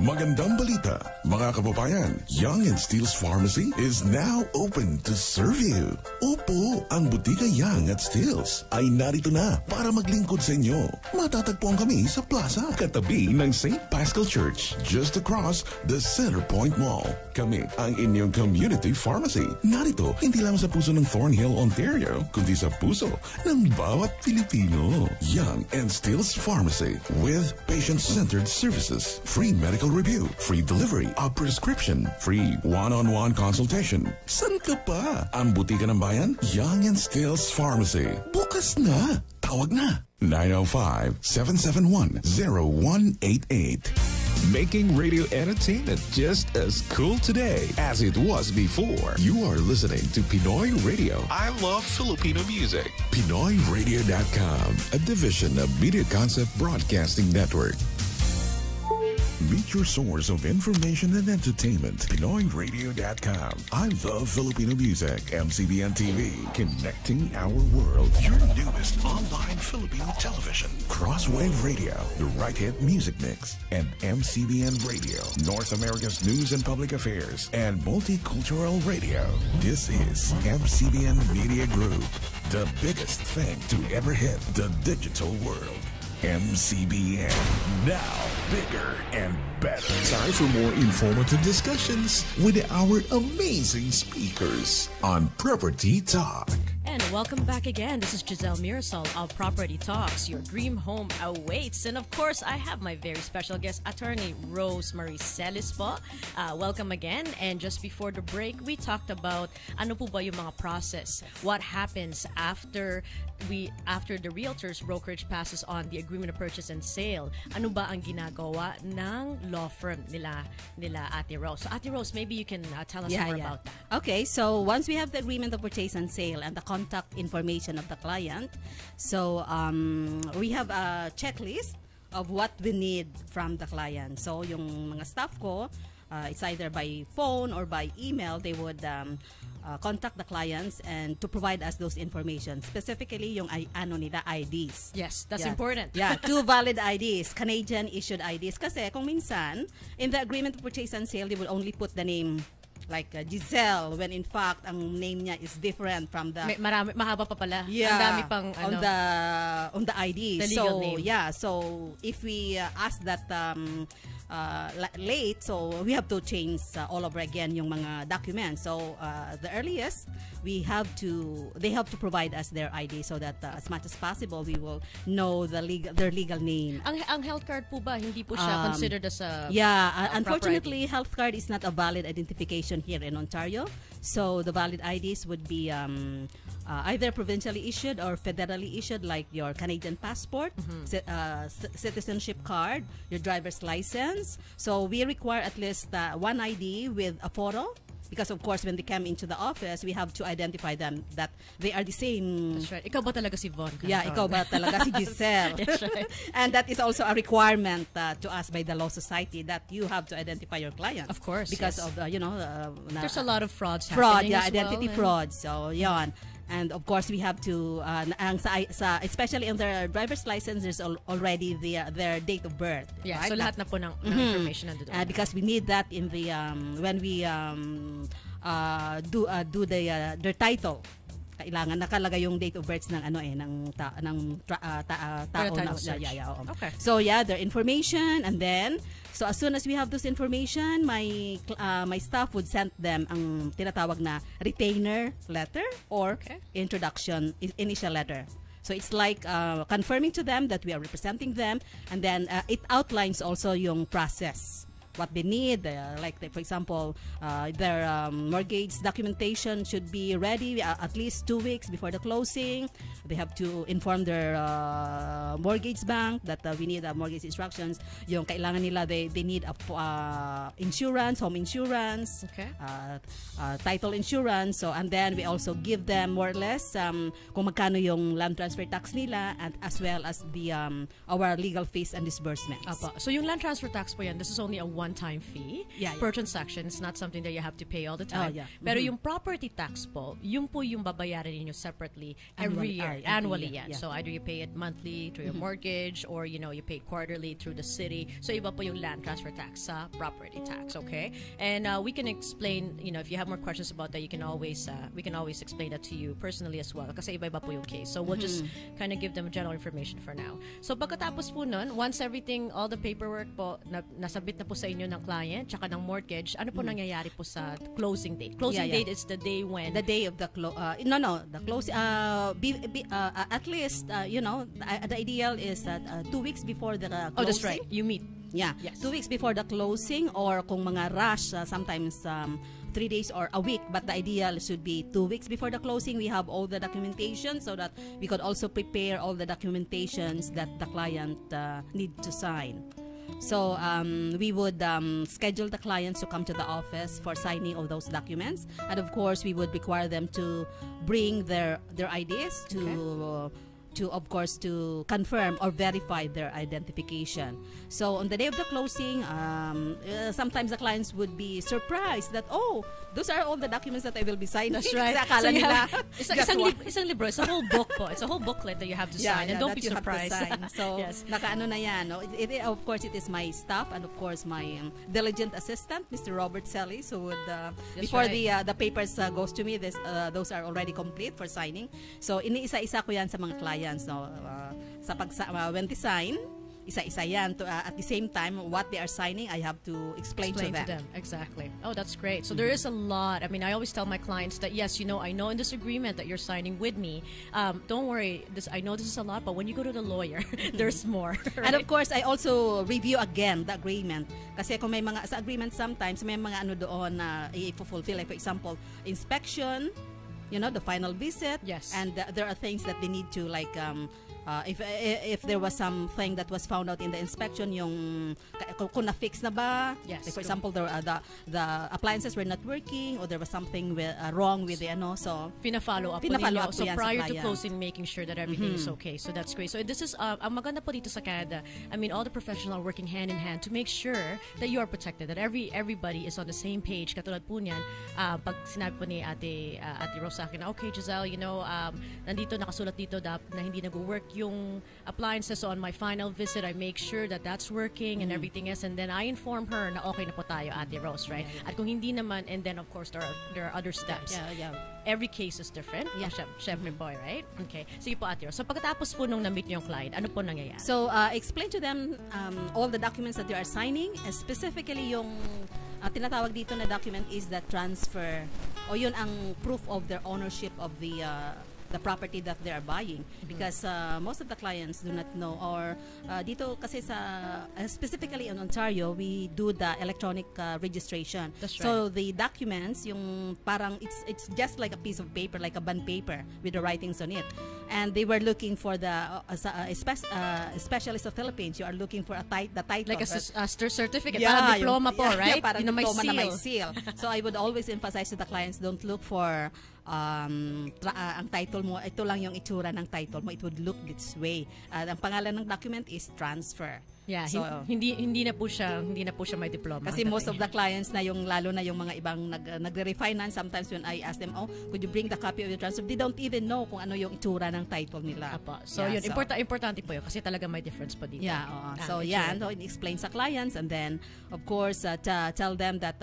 Magandang balita, mga kababayan. Young and Steele's Pharmacy is now open to serve you. Opo, ang Butika Young at Steele's ay narito na para maglingkod sa inyo. Matatagpuan kami sa plaza, katabi ng St. Paschal Church, just across the Centerpoint Mall. Kami ang inyong community pharmacy. Narito, hindi lang sa puso ng Thornhill, Ontario, kundi sa puso ng bawat Pilipino. Young and Steele's Pharmacy with patient-centered services, free medical review, free delivery of prescription, free one-on-one consultation. San ka pa? Ang butika ng bayan? Young and Steele's Pharmacy. Bukas na! Tawag na! 905-771-0188. Making radio entertainment just as cool today as it was before. You are listening to Pinoy Radio. I love Filipino music. PinoyRadio.com, a division of Media Concept Broadcasting Network. Meet your source of information and entertainment. PinoyRadio.com. I love Filipino music. MCBN TV, connecting our world. Your newest online Filipino television. Crosswave Radio, the right hit music mix. And MCBN Radio, North America's news and public affairs. And multicultural radio. This is MCBN Media Group. The biggest thing to ever hit the digital world. MCBN, now bigger and better. Time for more informative discussions with our amazing speakers on Property Talk. And welcome back again. This is Gizele Mirasol of Property Talks. Your dream home awaits. And of course, I have my very special guest, Attorney Rosemary Celis po. Welcome again. And just before the break, we talked about ano po ba yung mga process. What happens after the realtor's brokerage passes on the agreement of purchase and sale. Ano ba ang ginagawa ng law firm nila Ate Rose? So Ate Rose, maybe you can tell us more about that. Okay, so once we have the agreement of purchase and sale and the contact information of the client, so we have a checklist of what we need from the client. So yung mga staff ko, it's either by phone or by email, they would contact the clients and to provide us those information. Specifically, yung ano nila, IDs. Yes, that's important. Yeah, 2 valid IDs, Canadian issued IDs. Kasi kung minsan, in the agreement of purchase and sale, they will only put the name like Gizele, when in fact ang name niya is different from the mahaba pa pala. Yeah, ang dami pang on the ID. The legal name. Yeah, so if we ask that late, so we have to change all over again yung mga documents. So the earliest they have to provide us their ID so that as much as possible we will know their legal name. Ang health card po ba hindi po siya considered as a unfortunately health card is not a valid identification here in Ontario. So the valid IDs would be either provincially issued or federally issued, like your Canadian passport, citizenship card, your driver's license. So we require at least one ID with a photo. Because of course, when they come into the office, we have to identify them that they are the same. That's right. Ikaw ba talaga si Von? Yeah, ikaw ba talaga si Gizele? That's right. And that is also a requirement to us by the Law Society that you have to identify your clients. Of course, because yes. of there's a lot of frauds fraud, happening as identity well, fraud. So, yon. And of course, we have to, especially on their driver's license, there's already their date of birth. Yeah, right? so lahat na po ng information nandun. Because we need that in the when we do their title. Kailangan nakalagay yung date of birth ng tao no? Okay. So their information, and then so as soon as we have this information, my staff would send them ang tinatawag na retainer letter or initial letter. So it's like confirming to them that we are representing them, and then it outlines also yung process, what they need, like for example, their mortgage documentation should be ready at least 2 weeks before the closing. They have to inform their mortgage bank that we need mortgage instructions. Yung kailangan nila, they need insurance, home insurance, title insurance. So and then we also give them more or less kung magkano yung land transfer tax nila, and as well as the our legal fees and disbursements. So yung land transfer tax po yan, this is only a one-time fee per transaction. It's not something that you have to pay all the time. Pero yung property tax po, yung po yung babayaran ninyo separately every year, annually yan. So either you pay it monthly through your mortgage, or you pay quarterly through the city. So iba po yung land transfer tax sa property tax, okay? And we can explain, if you have more questions about that, you can always we can always explain that to you personally as well, kasi iba-iba po yung case. So we'll just kind of give them general information for now. So pagkatapos po nun, once everything, all the paperwork po nasabit na po sa inyo ng client tsaka ng mortgage, ano po nangyayari po sa closing date? Closing date is the day when the day of the the closing at least the ideal is that 2 weeks before the closing. Oh, that's right. You meet. Yeah. Yes. 2 weeks before the closing, or kung mga rush, sometimes 3 days or a week, but the ideal should be 2 weeks before the closing. We have all the documentation so that we could also prepare all the documentations that the client need to sign. So we would schedule the clients to come to the office for signing of those documents, and of course we would require them to bring their IDs to of course to confirm or verify their identification. So on the day of the closing, sometimes the clients would be surprised that, oh, those are all the documents that I will be signing. That's right. Kasi akala nila, isang libro, it's a whole book po. It's a whole booklet that you have to sign, and don't be surprised. So nakaano na yan, no? Of course it is my staff, and of course my diligent assistant, Mr. Robert Sellis, who would before the papers goes to me, those are already complete for signing. So iniisa-isa ko yan sa mga clients, no? When they sign, isa-isa yan. At the same time, what they are signing, I have to explain to them. Exactly. Oh, that's great. So there is a lot. I mean, I always tell my clients that, yes, I know in this agreement that you're signing with me, don't worry, I know this is a lot, but when you go to the lawyer, there's more. Right? And of course, I also review again the agreement. Kasi kung may mga, sa agreement sometimes, may mga ano doon na i-fulfill. Like for example, inspection, the final visit. Yes. And there are things that they need to, like, if there was something that was found out in the inspection, yung kung na-fix na ba? Yes. Like for example, the appliances were not working, or there was something wrong with the so Pina-follow up up so yan prior sa to client. closing, making sure that everything is okay. So that's great. So this is ang maganda po dito sa Canada. I mean, all the professionals are working hand in hand to make sure that you are protected, that everybody is on the same page. Katulad po niyan, pag sinabi po ni Ate Rose sa akin, okay, Gizele, nandito nakasulat dito na hindi nag-work yung appliances. So on my final visit, I make sure that that's working and everything else, and then I inform her na okay na po tayo, Ate Rose, right? At kung hindi naman, and then of course there are other steps. Every case is different. Syempre po, right? Okay. Sige po, Ate Rose. So pagkatapos po nung na-meet niyo yung client, ano po nangyayari? So explain to them all the documents that you are signing, specifically yung tinatawag dito na document is the transfer, o yun ang proof of their ownership of the property that they are buying, because most of the clients do not know, or dito kasi specifically in Ontario, we do the electronic registration. That's right. So the documents, yung parang it's just like a piece of paper, like a bond paper with the writings on it, and they were looking for the specialist of Philippines. You are looking for the title, like a certificate, parang diploma po, right? Parang may diploma seal. na may seal. So I would always emphasize to the clients, don't look for ang title mo, ito lang yung itsura ng title mo, it would look this way. Ang pangalan ng document is transfer. Yeah, So, hindi na po siya may diploma. kasi most of the clients na yung lalo na yung mga ibang nagre-refinance, sometimes when I ask them, could you bring the copy of your transfer? They don't even know kung ano yung itsura ng title nila. Apo. So yun, importante po yun kasi talaga may difference po dito. Yeah, so explain sa clients, and then of course tell them that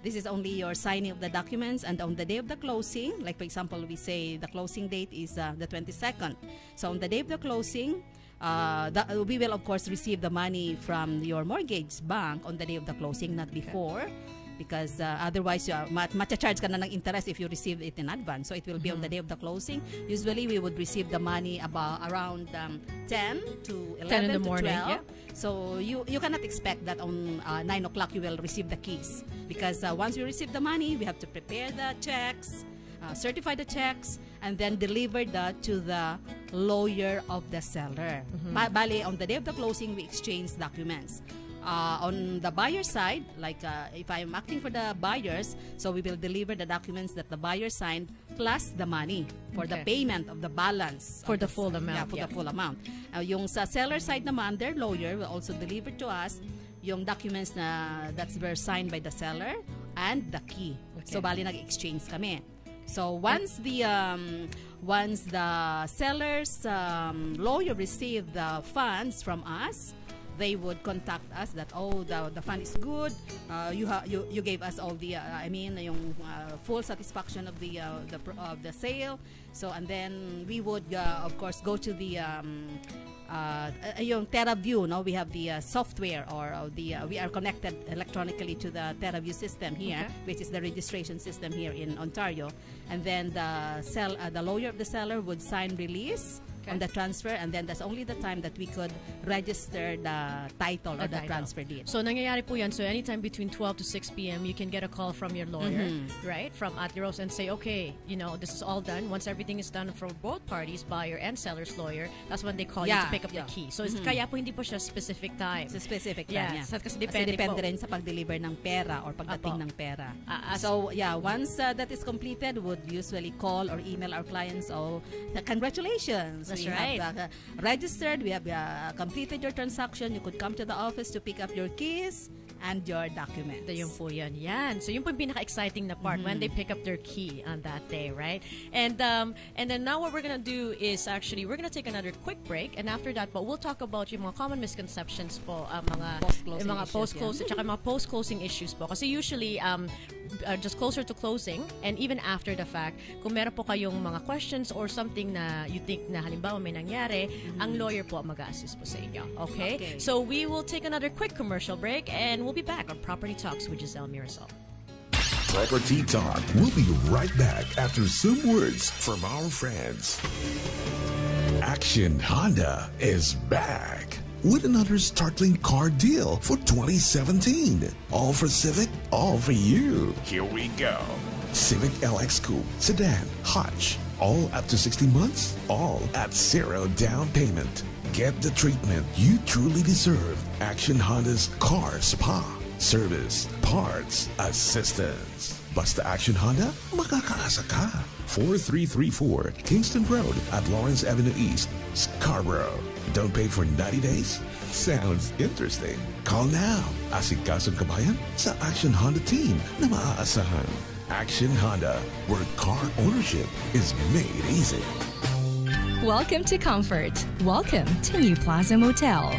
this is only your signing of the documents, and on the day of the closing, like for example, we say the closing date is the 22nd. So on the day of the closing, we will of course receive the money from your mortgage bank on the day of the closing, not before, because otherwise matcha-charge ka na ng interest if you receive it in advance. So it will be on the day of the closing. Usually we would receive the money around 10 to 11 10 in the to morning, 12. yeah. So you cannot expect that on 9 o'clock you will receive the keys, because once we receive the money, we have to prepare the checks, certify the checks, and then deliver that to the lawyer of the seller. Bali, on the day of the closing, we exchange documents. On the buyer side, like if I'm acting for the buyers, so we will deliver the documents that the buyer signed plus the money for the payment of the balance. For the full amount. Yeah, for the full amount. Yung sa seller side naman, their lawyer will also deliver to us yung documents that were signed by the seller and the key. So bali nag-exchange kami. So once the seller's lawyer received the funds from us, they would contact us that the fund is good. You gave us all the yung full satisfaction of the sale. So and then we would of course go to the yung TerraView, no? We have the software, or we are connected electronically to the TerraView system here, which is the registration system here in Ontario. And then the lawyer of the seller would sign release on the transfer, and then that's only the time that we could register the title or the transfer deed. So nangyayari po yan. So anytime between 12 to 6 p.m. you can get a call from your lawyer, right? From Ate Rose, and say, okay, this is all done. Once everything is done for both parties, buyer and seller's lawyer, that's when they call you to pick up the key. So kaya po hindi po siya specific time. Sa specific time, Kasi depende rin sa pag-deliver ng pera or pagdating ng pera. So once that is completed, would usually call or email our clients, congratulations. That's we right. have registered, we have completed your transaction. You could come to the office to pick up your keys and your documents. Yun po yan. So yun po yung pinaka-exciting na part, when they pick up their key on that day, right? And then now what we're gonna do is actually we're gonna take another quick break, and after that, but we'll talk about yung mga common misconceptions po, mga post-closing, tsaka mga post-closing issues po. Kasi usually just closer to closing, and even after the fact, kung meron po kayong mga questions or something na you think na halimbawa may nangyari, ang lawyer po mag-a-assist po sa inyo. Okay? So we will take another quick commercial break, and we'll be back on Property Talks with Gizele Mirasol. Property Talk. We'll be right back after some words from our friends. Action Honda is back with another startling car deal for 2017. All for Civic, all for you. Here we go. Civic LX Coupe, Sedan, Hutch. All up to 60 months, all at 0 down payment. Get the treatment you truly deserve. Action Honda's Car Spa. Service, parts, assistance. Basta Action Honda, makakaasa ka. 4334 Kingston Road at Lawrence Avenue East, Scarborough. Don't pay for 90 days? Sounds interesting. Call now. Asikasong kabayan sa Action Honda team na maaasahan. Action Honda, where car ownership is made easy. Welcome to comfort. Welcome to New Plaza Motel.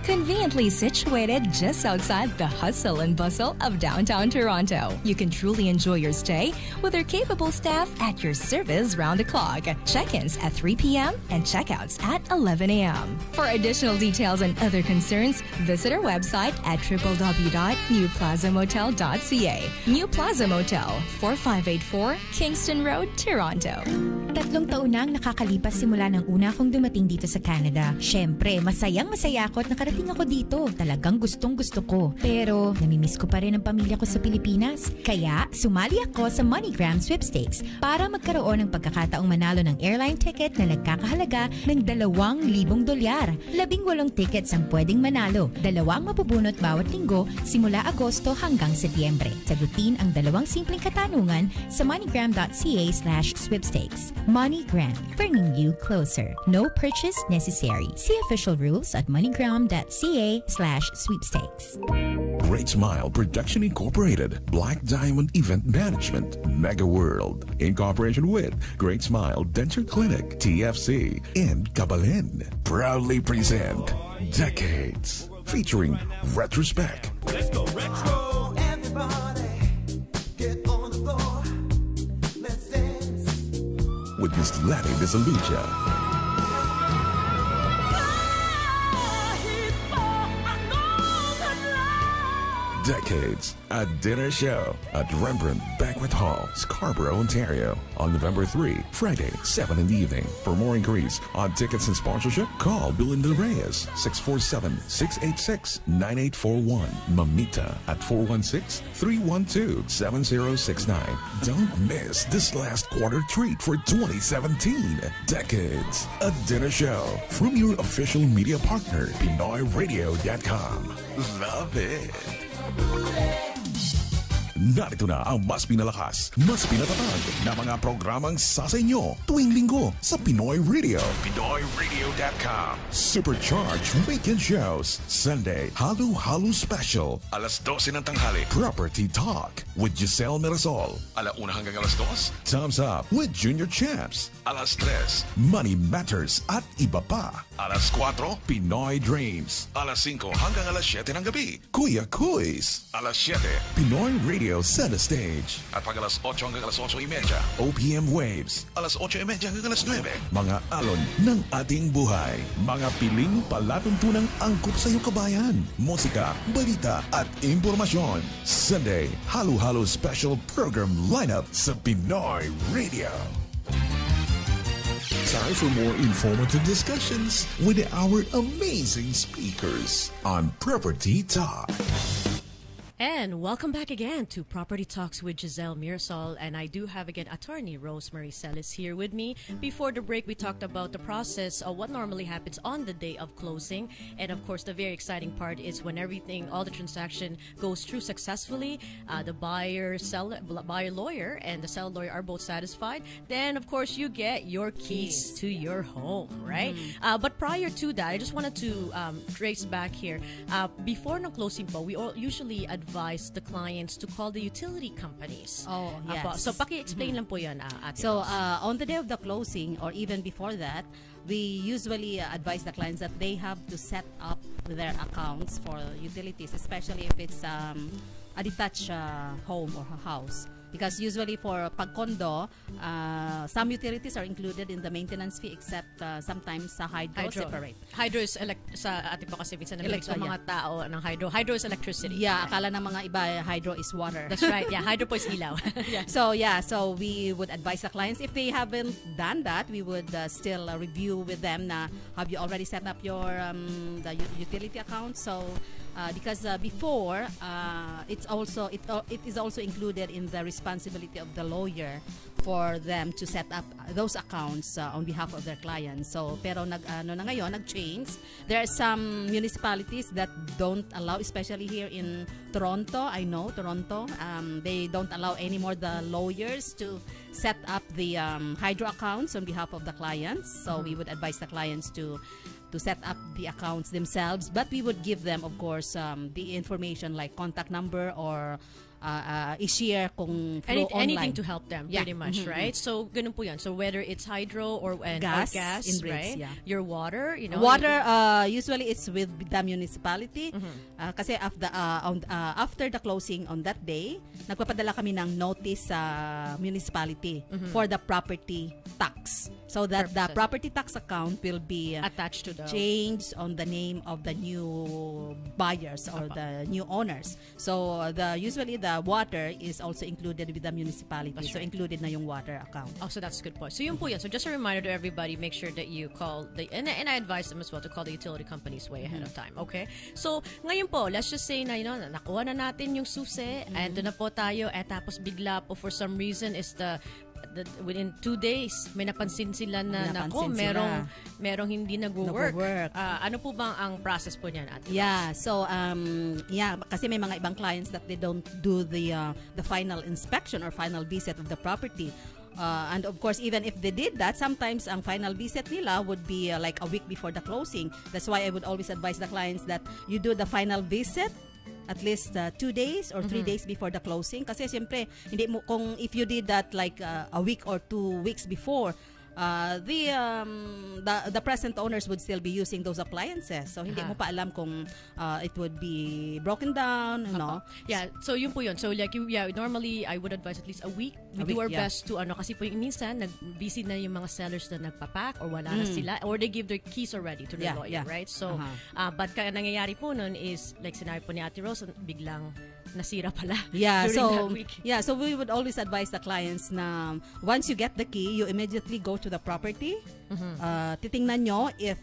Conveniently situated just outside the hustle and bustle of downtown Toronto, you can truly enjoy your stay with our capable staff at your service round the clock. Check-ins at 3 p.m. and checkouts at 11 a.m. For additional details and other concerns, visit our website at www.newplazamotel.ca. New Plaza Motel, 4584 Kingston Road, Toronto. 3 taon na ang nakakalipas simula ng una akong dumating dito sa Canada. Siyempre, masayang-masaya ako at nakarating ako dito. Talagang gustong-gusto ko. Pero, namimiss ko pa rin ang pamilya ko sa Pilipinas. Kaya, sumali ako sa MoneyGram Sweepstakes para magkaroon ng pagkakataong manalo ng airline ticket na nagkakahalaga ng $2,000. 18 tickets ang pwedeng manalo. 2 mapubunot bawat linggo simula Agosto hanggang Setyembre. Sagutin ang 2 simpleng katanungan sa moneygram.ca/sweepstakes. MoneyGram, bringing you closer. No purchase necessary. See official rules at moneygram.ca. pinoy.ca/sweepstakes. Great Smile Production Incorporated, Black Diamond Event Management, Mega World, in cooperation with Great Smile Denture Clinic, TFC, and Kabalin, proudly present Decades, featuring Retrospect. Let's go retro. Everybody, get on the floor. Let's dance. With Miss Lani Disalucha. Decades, a dinner show at Rembrandt Banquet Hall, Scarborough, Ontario, on November 3, Friday, 7 in the evening. For more inquiries on tickets and sponsorship, call Belinda Reyes, 647-686-9841. Mamita at 416-312-7069. Don't miss this last quarter treat for 2017. Decades, a dinner show from your official media partner, PinoyRadio.com. Love it. Narito na ang mas pinalakas, mas pinatatag na mga programang sa inyo tuwing linggo sa Pinoy Radio. PinoyRadio.com. Supercharged Weekend Shows. Sunday, Halo-Halo Special. Alas 12 ng tanghali. Property Talk with Gizele Mirasol. 1 hanggang alas 2. Thumbs Up with Junior Champs. Alas 3. Money Matters at iba pa. Alas 4, Pinoy Dreams. Alas 5 hanggang alas 7 ng gabi. Kuya Kuis. Alas 7, Pinoy Radio Center Stage. At pag alas 8 hanggang alas 8:30, OPM Waves. Alas 8:30 hanggang alas 9. Mga alon ng ating buhay. Mga piling palatuntunang angkop sa iyong kabayan. Musika, balita at impormasyon. Sunday, Halo-Halo Special Program Lineup sa Pinoy Radio. Time for more informative discussions with our amazing speakers on Property Talk. And welcome back again to Property Talks with Gizele Mirasol. And I do have again attorney Rosemary Celis here with me. Before the break, we talked about the process of what normally happens on the day of closing. And of course, the very exciting part is when everything, all the transaction goes through successfully, the buyer lawyer and the seller lawyer are both satisfied. Then of course, you get your keys to your home, right? But prior to that, I just wanted to trace back here. Before no closing po, we all usually advise the clients to call the utility companies. Oh, yes. So, paki-explain lang po yan, Ate So, Rose. on the day of the closing or even before that, we usually advise the clients that they have to set up their accounts for utilities, especially if it's a detached home or house. Because usually for pag-condo, some utilities are included in the maintenance fee except sometimes sa hydro separate. Hydro is sa atin po kasi minsan namilig sa mga tao ng hydro. Hydro is electricity. Yeah, akala ng mga iba, hydro is water. That's right. Yeah, hydro po is ilaw. So we would advise the clients, if they haven't done that, we would still review with them na have you already set up your the utility account. So because before it is also included in the responsibility of the lawyer for them to set up those accounts on behalf of their clients. So pero nag-change. There are some municipalities that don't allow, especially here in Toronto. I know Toronto, they don't allow anymore the lawyers to set up the hydro accounts on behalf of the clients. So we would advise the clients to set up the accounts themselves, but we would give them, of course, the information like contact number or i-share kung flow online. Anything to help them, pretty much, right? So, ganun po yan. So, whether it's hydro or gas, in Brits, right? yeah. Your water, Water, usually it's with the municipality. Kasi after the closing on that day, nagpapadala kami ng notice sa municipality for the property tax. So that the property tax account will be attached to the changed on the name of the new buyers or the new owners. So usually the water is also included with the municipality. That's so right. included na yung water account. Oh, so that's a good point. So yun po yan. So just a reminder to everybody, make sure that you call and I advise them as well to call the utility companies way ahead of time. Okay? So ngayon po, let's just say na nakuha na natin yung susi, and doon na po tayo, tapos bigla po for some reason is within 2 days may napansin sila na merong hindi nagwo-work. Ano po bang ang process po niyan, Ate? Yeah, so kasi may mga ibang clients that they don't do the final inspection or final visit of the property. And of course, even if they did that, sometimes ang final visit nila would be like a week before the closing. That's why I would always advise the clients that you do the final visit at least 2 days or 3 days before the closing. Kasi siyempre, hindi mo, kung if you did that like a week or 2 weeks before, the present owners would still be using those appliances. So hindi mo pa alam kung it would be broken down, you know. Yeah, so yun po yun. So like normally I would advise at least a week. We do our best to kasi po yung minsan busy na yung mga sellers na nagpapack or wala na sila or they give their keys already to the lawyer, right? So but nangyayari po nun is like sinabi po ni Ate Rose, biglang nasira pala during that week. Yeah, so we would always advise the clients na once you get the key, you immediately go to the property. Titingnan nyo if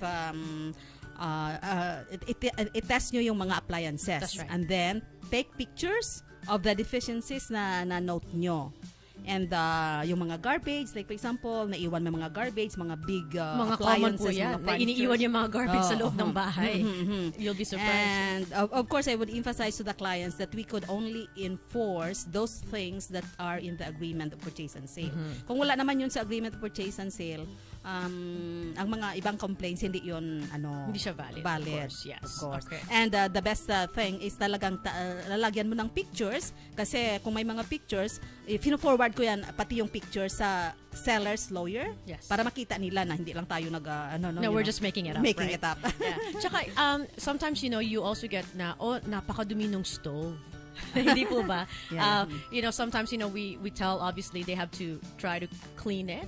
it test nyo yung mga appliances. That's right. And then take pictures of the deficiencies na note nyo. And yung mga garbage, like for example, naiwan may mga garbage, mga big mga appliances, common po yan. mga Iniiwan yung mga garbage sa loob ng bahay. You'll be And surprised. of course, I would emphasize to the clients that we could only enforce those things that are in the agreement of purchase and sale. Kung wala naman yun sa agreement of purchase and sale, ang mga ibang complaints, hindi yun hindi siya valid. Of course, yes. Of course. Okay. And the best thing is talagang lalagyan mo ng pictures kasi kung may mga pictures, forward ko yan pati yung picture sa seller's lawyer para makita nila na hindi lang tayo we're just making it up. Making right? it up. Yeah. Tsaka, sometimes, you also get na, napakadumi nung stove. Hindi po ba? Sometimes, we tell, obviously, they have to try to clean it.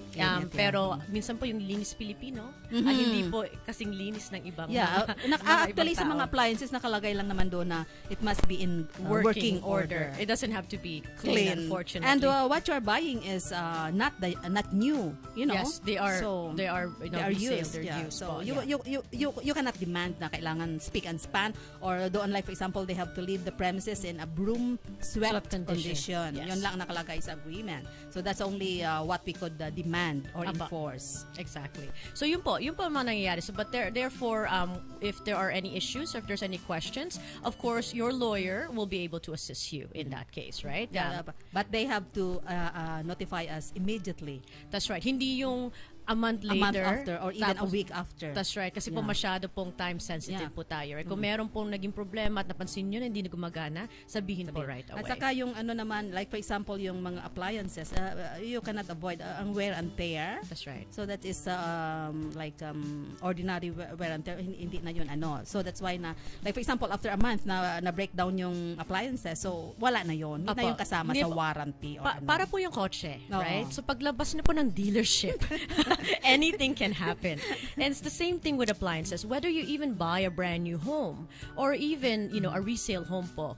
Pero, minsan po yung linis Pilipino, hindi po kasing linis ng ibang actually, sa mga appliances, nakalagay lang naman doon na it must be in working order. It doesn't have to be clean, unfortunately. And what you're buying is not new, Yes, they are used. They're used. So, you cannot demand na kailangan spick and span or doon, like, for example, they have to leave the premises in a broom swept condition. Yes. Yun lang nakalagay sa agreement. So that's only what we could demand or enforce. Exactly. So yun po mga nangyayari. So but therefore if there are any issues or if there's any questions, of course your lawyer will be able to assist you in that case, right? But they have to notify us immediately. That's right. Hindi yung a month after or even a week after. That's right. Kasi po masyado pong time sensitive po tayo. Kung meron pong naging problema at napansin nyo na hindi na gumagana, sabihin po right away. At saka yung naman, like for example, yung mga appliances, you cannot avoid ang wear and tear. That's right. So that is ordinary wear and tear. Hindi na yun So that's why na, like for example, after a month na breakdown yung appliances, so wala na yun. Hindi na yung kasama sa warranty. Para po yung kotse, right? So paglabas na po ng dealership, anything can happen. And it's the same thing with appliances. Whether you even buy a brand new home or even, a resale home po,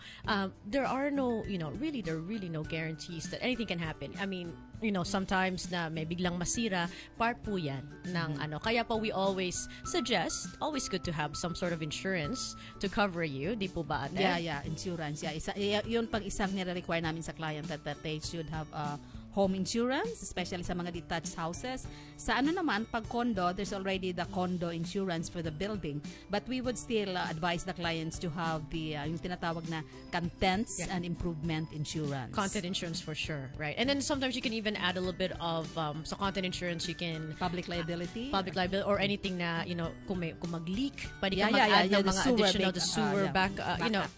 there are no, there are really no guarantees that anything can happen. I mean, sometimes na may biglang masira, part po yan ng Kaya po we always suggest, always good to have some sort of insurance to cover you. Di po ba, ate? Yeah, insurance. Yun pag isang nire-require namin sa client that they should have home insurance, especially sa mga detached houses. Sa naman, pag condo, there's already the condo insurance for the building. But we would still advise the clients to have the yung tinatawag na contents and improvement insurance. Content insurance for sure, right? And then sometimes you can even add a little bit of sa content insurance, you can public liability or anything na kung mag-leak, pwede ka mag-add ng mga additional sewer back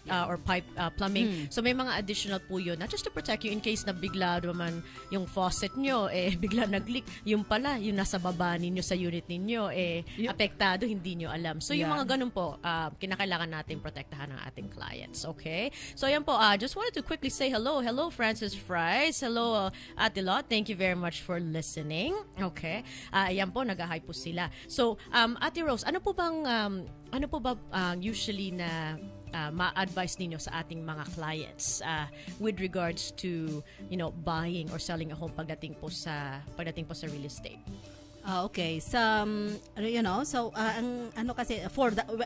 or pipe plumbing. So may mga additional po yun, not just to protect you in case na bigla naman yung faucet nyo, bigla nag-leak. Yung pala, yung nasa baba ninyo sa unit ninyo, apektado, hindi nyo alam. So, yung mga ganun po, kinakailangan natin protektahan ang ating clients. Okay? So, ayan po, just wanted to quickly say hello. Hello, Francis Fries. Hello, Ate Lot. Thank you very much for listening. Okay? Ayan po, nag-hi po sila. So, Ate Rose, ano po ba usually na ma-advise ninyo sa ating mga clients with regards to buying or selling a home pagdating po sa real estate? Okay. So, so ang kasi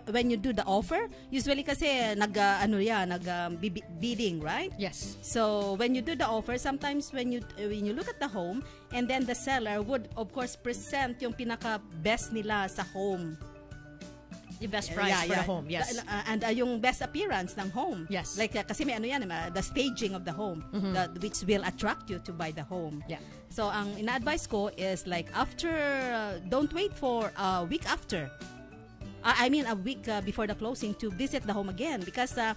when you do the offer, usually kasi bidding, right? Yes. So, when you do the offer, sometimes when you look at the home and then the seller would of course present yung pinaka best nila sa home. The best price for the home, yes. And yung best appearance ng home. Yes. Like, kasi may the staging of the home, which will attract you to buy the home. Yeah. So, ang ina-advise ko is like after, don't wait for a week after. I mean a week before the closing to visit the home again because sa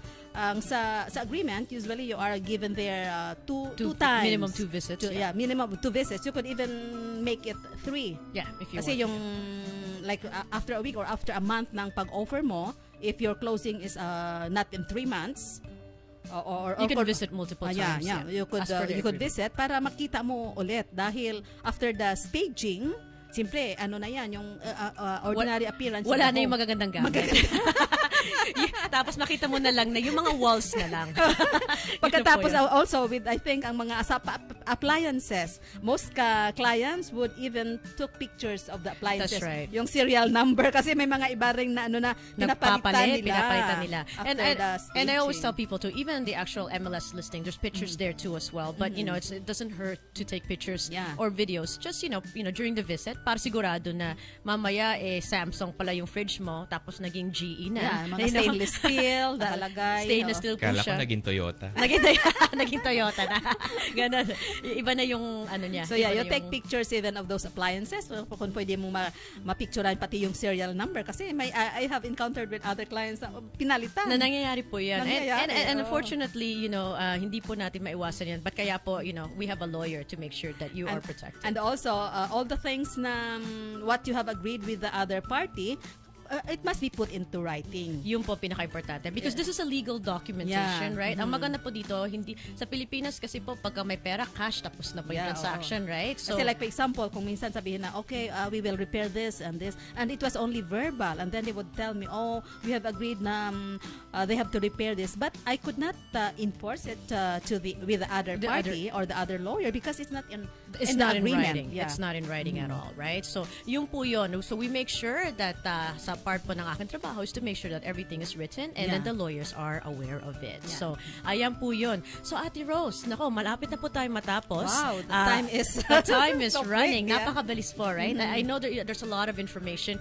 agreement usually you are given there two times, minimum 2 visits. Minimum 2 visits. You could even make it 3. Yeah, if you Kasi want. yung like after a week or after a month ng pag-offer mo, if your closing is not in 3 months, or you can visit multiple times. You could visit para makita mo ulit dahil after the staging, siyempre, ano na yan, yung ordinary appearance. Wala na yung magagandang gamit. Tapos makita mo na lang na yung mga walls na lang. Pagkatapos also with, I think, ang mga appliances, most clients would even took pictures of the appliances. That's right. Yung serial number kasi may mga iba ring na ano na pinapalitan nila. And I always tell people too, even the actual MLS listing, there's pictures there too as well. But you know, it doesn't hurt to take pictures or videos. Just you know during the visit, para sigurado na mamaya Samsung pala yung fridge mo, tapos naging GE na. Mga stainless steel, nakalagay. Stainless steel po Kala siya. ko naging Toyota. Naging Toyota na. Ganon. Iba na yung ano niya. So you take pictures even of those appliances. Kung pwede mo mapicturean pati yung serial number kasi I have encountered with other clients na pinalitan. Na nangyayari po yan. And unfortunately, you know, hindi po natin maiwasan yan. But kaya po, you know, we have a lawyer to make sure that you are protected. And also, all the things na what you have agreed with the other party, it must be put into writing. Yung po pinaka-importante. Because this is a legal documentation, right? Ang maganda po dito, hindi sa Pilipinas kasi po pagka may pera, cash tapos na po yung transaction, right? So, kasi like for example, kung minsan sabihin na, okay, we will repair this, and it was only verbal, and then they would tell me, oh, we have agreed na they have to repair this, but I could not enforce it with the other party or the other lawyer because it's not in not in agreement. writing. It's not in writing at all, right? So, yung po yun. So, we make sure that sa part po ng aking trabaho is to make sure that everything is written and then the lawyers are aware of it. So, ayan po yun. So, Ate Rose, nako, malapit na po tayo matapos. Wow, the time is so running. Quick, napakabilis po, right? I know there's a lot of information.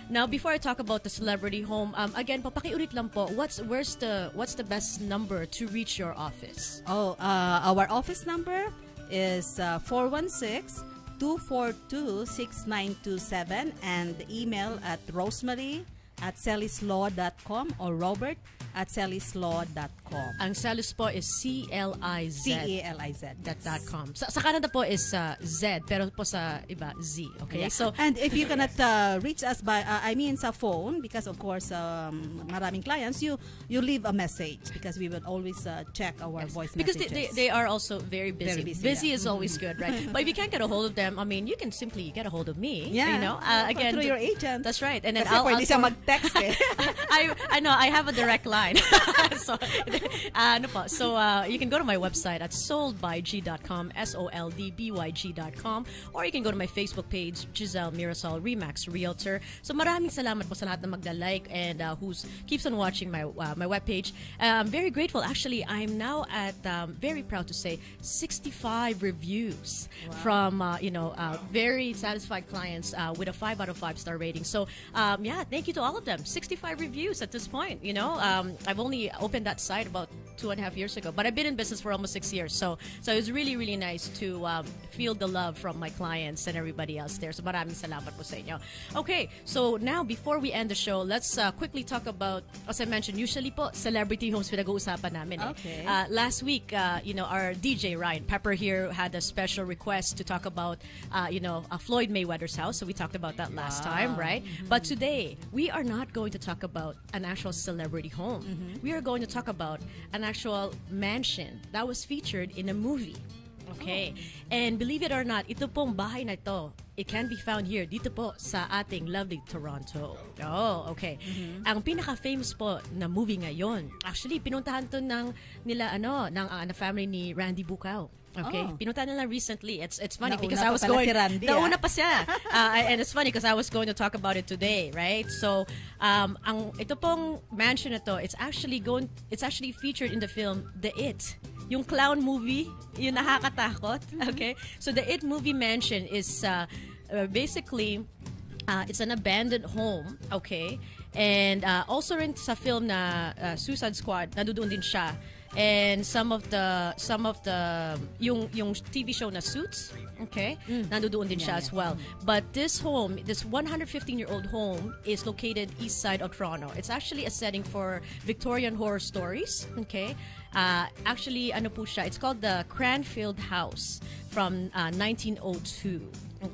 Now, before I talk about the celebrity home, again, pakiulit lang po, what's the best number to reach your office? Our office number is 416-242-6927 and the email at rosemary@cellislaw.com or robert@cellislaw.com. Ang Celis po is CLIZ. CALIZ. Sa Canada po is Z, pero po sa iba Z. Okay? Yeah. So, and if you cannot reach us by, sa phone, because of course, maraming clients, you leave a message because we will always check our voice because messages. they are also very busy. Busy is always good, right? But if you can't get a hold of them, I mean, you can simply get a hold of me. Yeah. You know, again, through your agent. That's right. And then Kasi pwede siya mag-text I know, I have a direct line. So, you can go to my website at soldbyg.com, soldbyg.com, or you can go to my Facebook page, Gizele Mirasol, Remax Realtor. So maraming salamat po sa lahat na magda-like and who keeps on watching my webpage. I'm very grateful. Actually, I'm now at, very proud to say, 65 reviews from, very satisfied clients with a 5 out of 5 star rating. So, thank you to all of them. 65 reviews at this point, you know. I've only opened that site about 2.5 years ago, but I've been in business for almost 6 years. So it's really, really nice to feel the love from my clients and everybody else there. So maraming salamat po sa inyo. Okay, so now before we end the show, let's quickly talk about, as I mentioned, usually po, celebrity homes pinag-uusapan namin. Okay. Last week, our DJ Ryan Pepper here had a special request to talk about, Floyd Mayweather's house. So we talked about that last time, right? But today, we are not going to talk about an actual celebrity home. We are going to talk about an actual mansion that was featured in a movie. Okay. And believe it or not, ito pong bahay na ito, it can be found here, dito po sa ating lovely Toronto. Oh, okay. Ang pinaka-famous po na movie ngayon, actually, pinuntahan to ng family ni Randy Bucao. Okay, pinuntahan nila recently. It's funny because I was going. Nauna pa siya. And it's funny because I was going to talk about it today, right? So, ito pong mansion na to, it's actually featured in the film The It. Yung clown movie, yung nakakatakot. Okay, so the It movie mansion is basically it's an abandoned home. Okay, and also rin sa film na Suicide Squad, nandoon din siya. And some of the yung TV show na Suits, Okay? Nandoon din siya as well. But this home, this 115-year-old home is located east side of Toronto. It's actually a setting for Victorian horror stories. Okay? Actually, ano po siya? It's called the Cranfield House from 1902.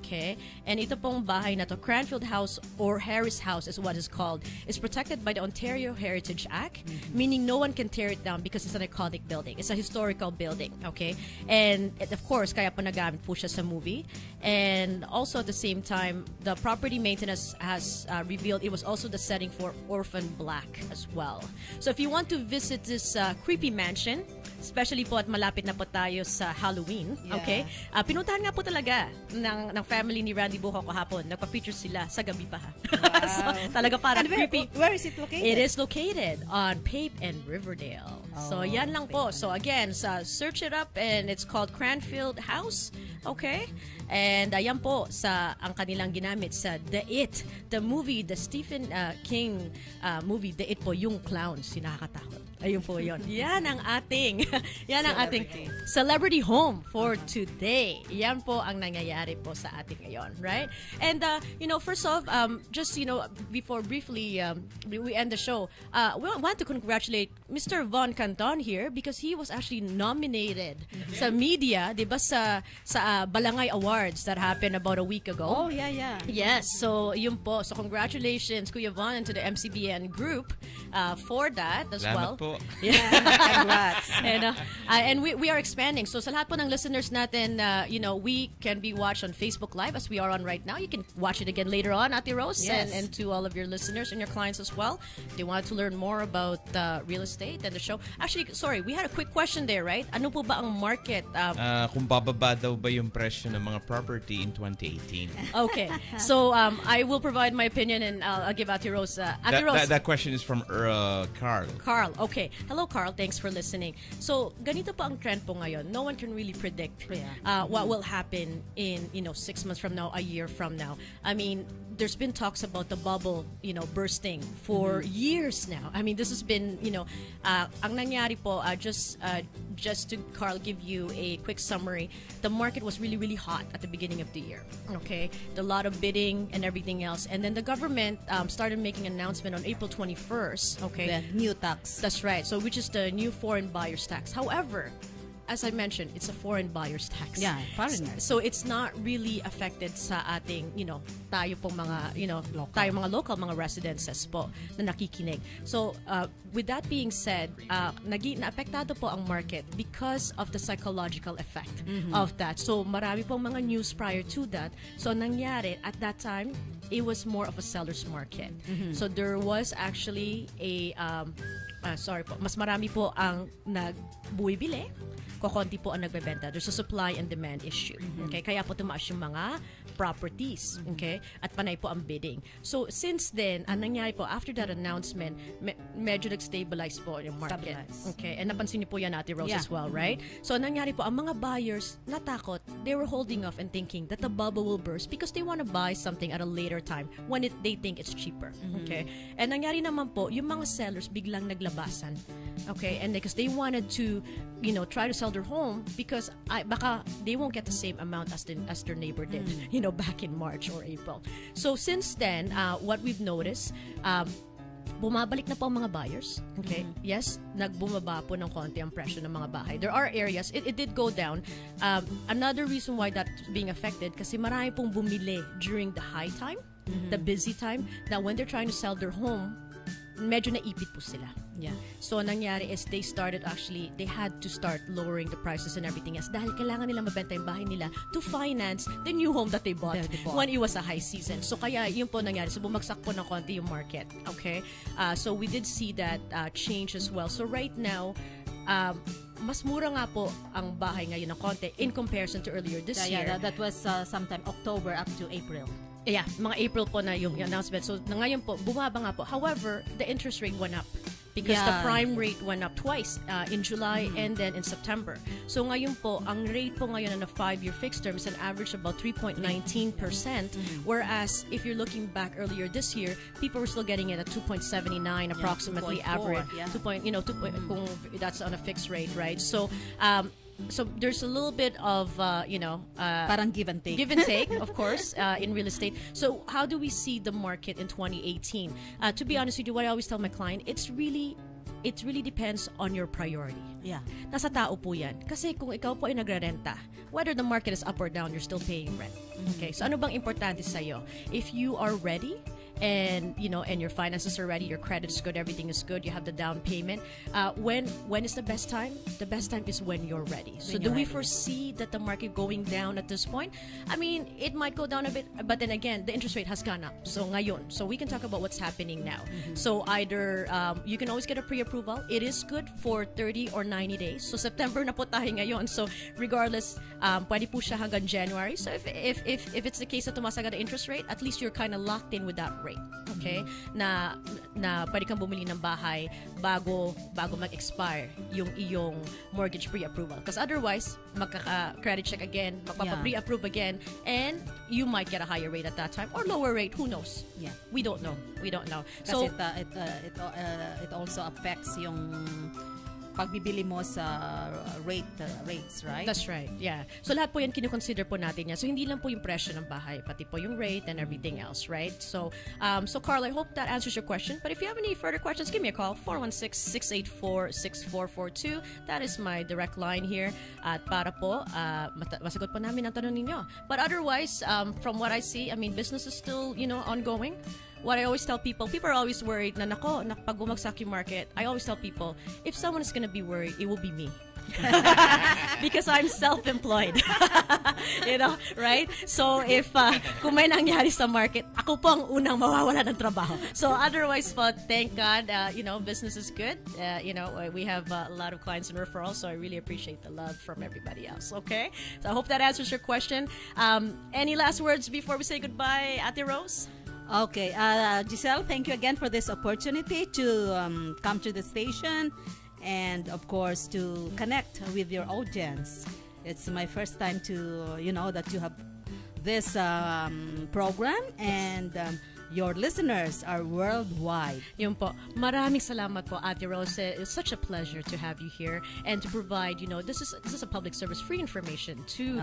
Okay? And ito pong bahay na to, Cranfield House or Harris House is what it's called, is protected by the Ontario Heritage Act, meaning no one can tear it down because it's an iconic building. It's a historical building. Okay? And of course, kaya po nagamit po siya sa movie. And also at the same time, the property maintenance has revealed it was also the setting for Orphan Black as well. So if you want to visit this creepy mansion, especially po at malapit na po tayo sa Halloween, okay? Pinuntahan nga po talaga ng family ni Randy Buho kahapon. Nagpa-feature sila sa gabi pa ha. So, talaga parang creepy. Where is it located? It is located on Pape and Riverdale. So yan lang po. So again, search it up and it's called Cranfield House. Okay? And yan po sa ang kanilang ginamit sa The It, the movie, the Stephen King movie, The It po, yung clowns, sinakatakot. Ayun po yun. Yan ang ating celebrity home for today. Yan po ang nangyayari po sa ating ngayon, right? And first off, just before briefly we end the show, we want to congratulate Mr. Von Canton here because he was actually nominated sa media, 'di ba, sa Balangay Awards that happened about a week ago. Oh, yeah. Yes, so yun po. So congratulations Kuya Von and to the MCBN group for that as well. Po. Yeah. Congrats. And we are expanding. So sa lahat po ng listeners natin, we can be watched on Facebook Live as we are on right now. You can watch it again later on, Ate Rose, and to all of your listeners and your clients as well. If they want to learn more about real estate and the show. Actually, sorry, we had a quick question there, right? Ano po ba ang market? Kung bababa daw ba yung presyo ng mga property in 2018? Okay. So I will provide my opinion and I'll give Ate Rose. That question is from Carl. Carl, okay. Hello, Carl. Thanks for listening. So, ganito po ang trend po ngayon. No one can really predict what will happen in 6 months from now, a year from now. I mean, there's been talks about the bubble, bursting for years now. I mean, this has been, ang nangyari po, just to, Carl, give you a quick summary, the market was really, really hot at the beginning of the year. Okay? A lot of bidding and everything else. And then the government started making an announcement on April 21st. Okay? The new tax. That's right. So, which is the new foreign buyers tax. However, as I mentioned, it's a foreign buyer's tax. Yeah, foreigners. So it's not really affected sa ating, tayo pong mga, tayo mga local, mga residences po na nakikinig. So with that being said, naapektado po ang market because of the psychological effect of that. So marami pong mga news prior to that. So nangyari, at that time, it was more of a seller's market. So there was actually mas marami po ang nagbuibili, kokonti po ang nagbebenta. There's a supply and demand issue. Okay? Kaya po tumaas yung mga properties. Okay? At panay po ang bidding. So, since then, ang nangyari po, after that announcement, medyo nag-stabilize po yung market. Okay? And napansin niyo po yan, Ate Rose, as well, right? So, ang nangyari po, ang mga buyers natakot. They were holding off and thinking that the bubble will burst because they want to buy something at a later time when they think it's cheaper. Okay? And nangyari naman po, yung mga sellers biglang naglabasan. Okay? And because they wanted to, try to sell their home because baka they won't get the same amount as their neighbor did, back in March or April. So since then, what we've noticed, bumabalik na po ang mga buyers. Okay? Yes, nagbumaba po ng konti ang presyo ng mga bahay. There are areas, it did go down. Another reason why that's being affected, kasi marami pong bumili during the high time, the busy time, that when they're trying to sell their home, medyo naipit po sila. Yeah. So, nangyari is they had to start lowering the prices and everything else dahil kailangan nila mabenta yung bahay nila to finance the new home that they bought when it was a high season. So, kaya yun po nangyari. So, bumagsak po ng konti yung market. Okay? So, we did see that change as well. So, right now, mas mura nga po ang bahay ngayon ng konti in comparison to earlier this year. Yeah, that was sometime October up to April. Yeah, mga April po na yung announcement. So, ngayon po, bumaba nga po. However, the interest rate went up. Because the prime rate went up twice in July and then in September. So ngayon po, ang rate po ngayon on a 5-year fixed term is an average about 3.19%. Whereas if you're looking back earlier this year, people were still getting it at 2.79 approximately 2.4, average. yeah. 2 kung that's on a fixed rate, right? So so there's a little bit of Parang give and take. Give and take, of course, in real estate. So how do we see the market in 2018? To be honest with you, what I always tell my client, it really depends on your priority. Yeah. Nasa tao po yan. Kasi kung ikaw po ay nagrerenta, whether the market is up or down, you're still paying rent. Okay? So ano bang importante sa'yo? If you are ready, and your finances are ready, your credit is good, everything is good, you have the down payment, when is the best time? The best time is when you're ready. So do we foresee that the market going down at this point? I mean, it might go down a bit, but then again, the interest rate has gone up. So ngayon, so we can talk about what's happening now. So either you can always get a pre-approval. It is good for 30 or 90 days. So September na po tayo ngayon. So regardless, pwede po siya hanggang January. So if it's the case na tumasaga the interest rate, at least you're kind of locked in with that rate. Okay? Na pwede kang bumili ng bahay bago mag-expire yung iyong mortgage pre-approval. Because otherwise, magkaka-credit check again, magpapa-pre-approve again, and you might get a higher rate at that time or lower rate. Who knows? Yeah. We don't know. Kasi it also affects yung pagbibili mo sa rates, right? That's right, yeah. So lahat po yan kinukonsider po natin yan. So hindi lang po yung presyo ng bahay, pati po yung rate and everything else, right? So Carl, I hope that answers your question. But if you have any further questions, give me a call, 416-684-6442. That is my direct line here. At para po, masagot po namin ang tanong ninyo. But otherwise, from what I see, I mean, business is still, ongoing. What I always tell people are always worried na pag bumagsak yung market, I always tell people, if someone is gonna be worried, it will be me. Because I'm self-employed. Right? So if kung may nangyari sa market, ako po ang unang mawawala ng trabaho. So otherwise po, thank God, business is good. We have a lot of clients and referrals, so I really appreciate the love from everybody else. Okay? So I hope that answers your question. Any last words before we say goodbye, Ate Rose? Okay, Gizele, thank you again for this opportunity to come to the station and, of course, to connect with your audience. It's my first time to, that you have this program, and your listeners are worldwide. Yun po. Maraming salamat po, Ate Rose. It's such a pleasure to have you here and to provide, this is a public service, free information to,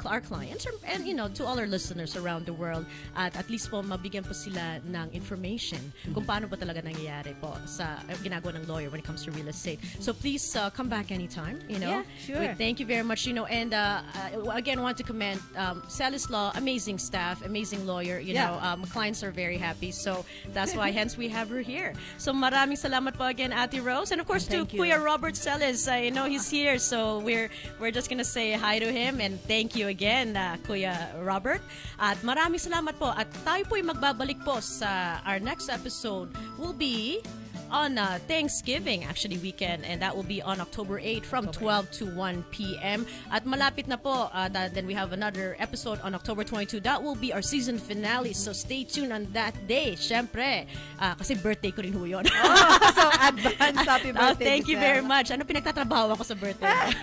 our clients and, to all our listeners around the world. At least po, mabigyan po sila ng information kung paano ba talaga nangyayari po sa ginagawa ng lawyer when it comes to real estate. So please come back anytime, Yeah, sure. Thank you very much, and again, I want to commend Sally's Law, amazing staff, amazing lawyer, clients are very happy. So that's why hence we have her here. So maraming salamat po again, Ate Rose. And of course to Kuya Robert Celis. I know he's here, so we're just gonna say hi to him and thank you again, Kuya Robert. At maraming salamat po. At tayo po'y magbabalik po sa our next episode will be on Thanksgiving weekend, and that will be on October 8 from 12 to 1 p.m. At malapit na po, then we have another episode on October 22. That will be our season finale, so stay tuned on that day. Syempre, kasi birthday ko rin ho yun. So advance happy birthday. Thank you very much. Ano pinagtatrabaho ako sa birthday?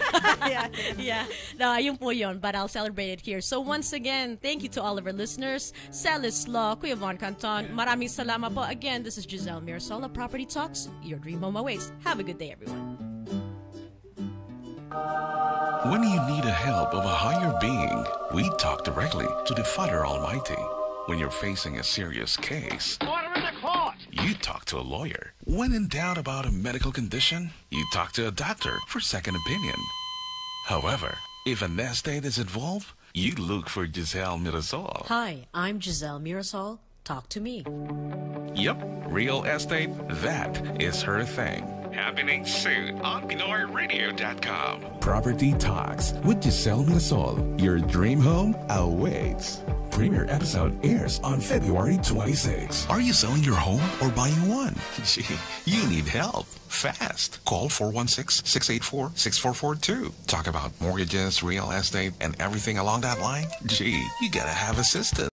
Yeah. No, yun po yun, but I'll celebrate it here. So once again, thank you to all of our listeners. Celis Law, Kuya Von Canton, maraming salamat po. Again, this is Gizele Mirasol of Property Talks. Your dream home awaits. Have a good day, everyone. When you need a help of a higher being, we talk directly to the Father Almighty. When you're facing a serious case, Order in the court! you talk to a lawyer. When in doubt about a medical condition, you talk to a doctor for second opinion. However, if an estate is involved, you look for Gizele Mirasol. Hi, I'm Gizele Mirasol. Talk to me. Yep, real estate, that is her thing. Happening soon on PinoyRadio.com. Property Talks with Gizele Mirasol. Your dream home awaits. Premiere episode airs on February 26. Are you selling your home or buying one? Gee, you need help. Fast. Call 416-684-6442. Talk about mortgages, real estate, and everything along that line? Gee, you gotta have assistance.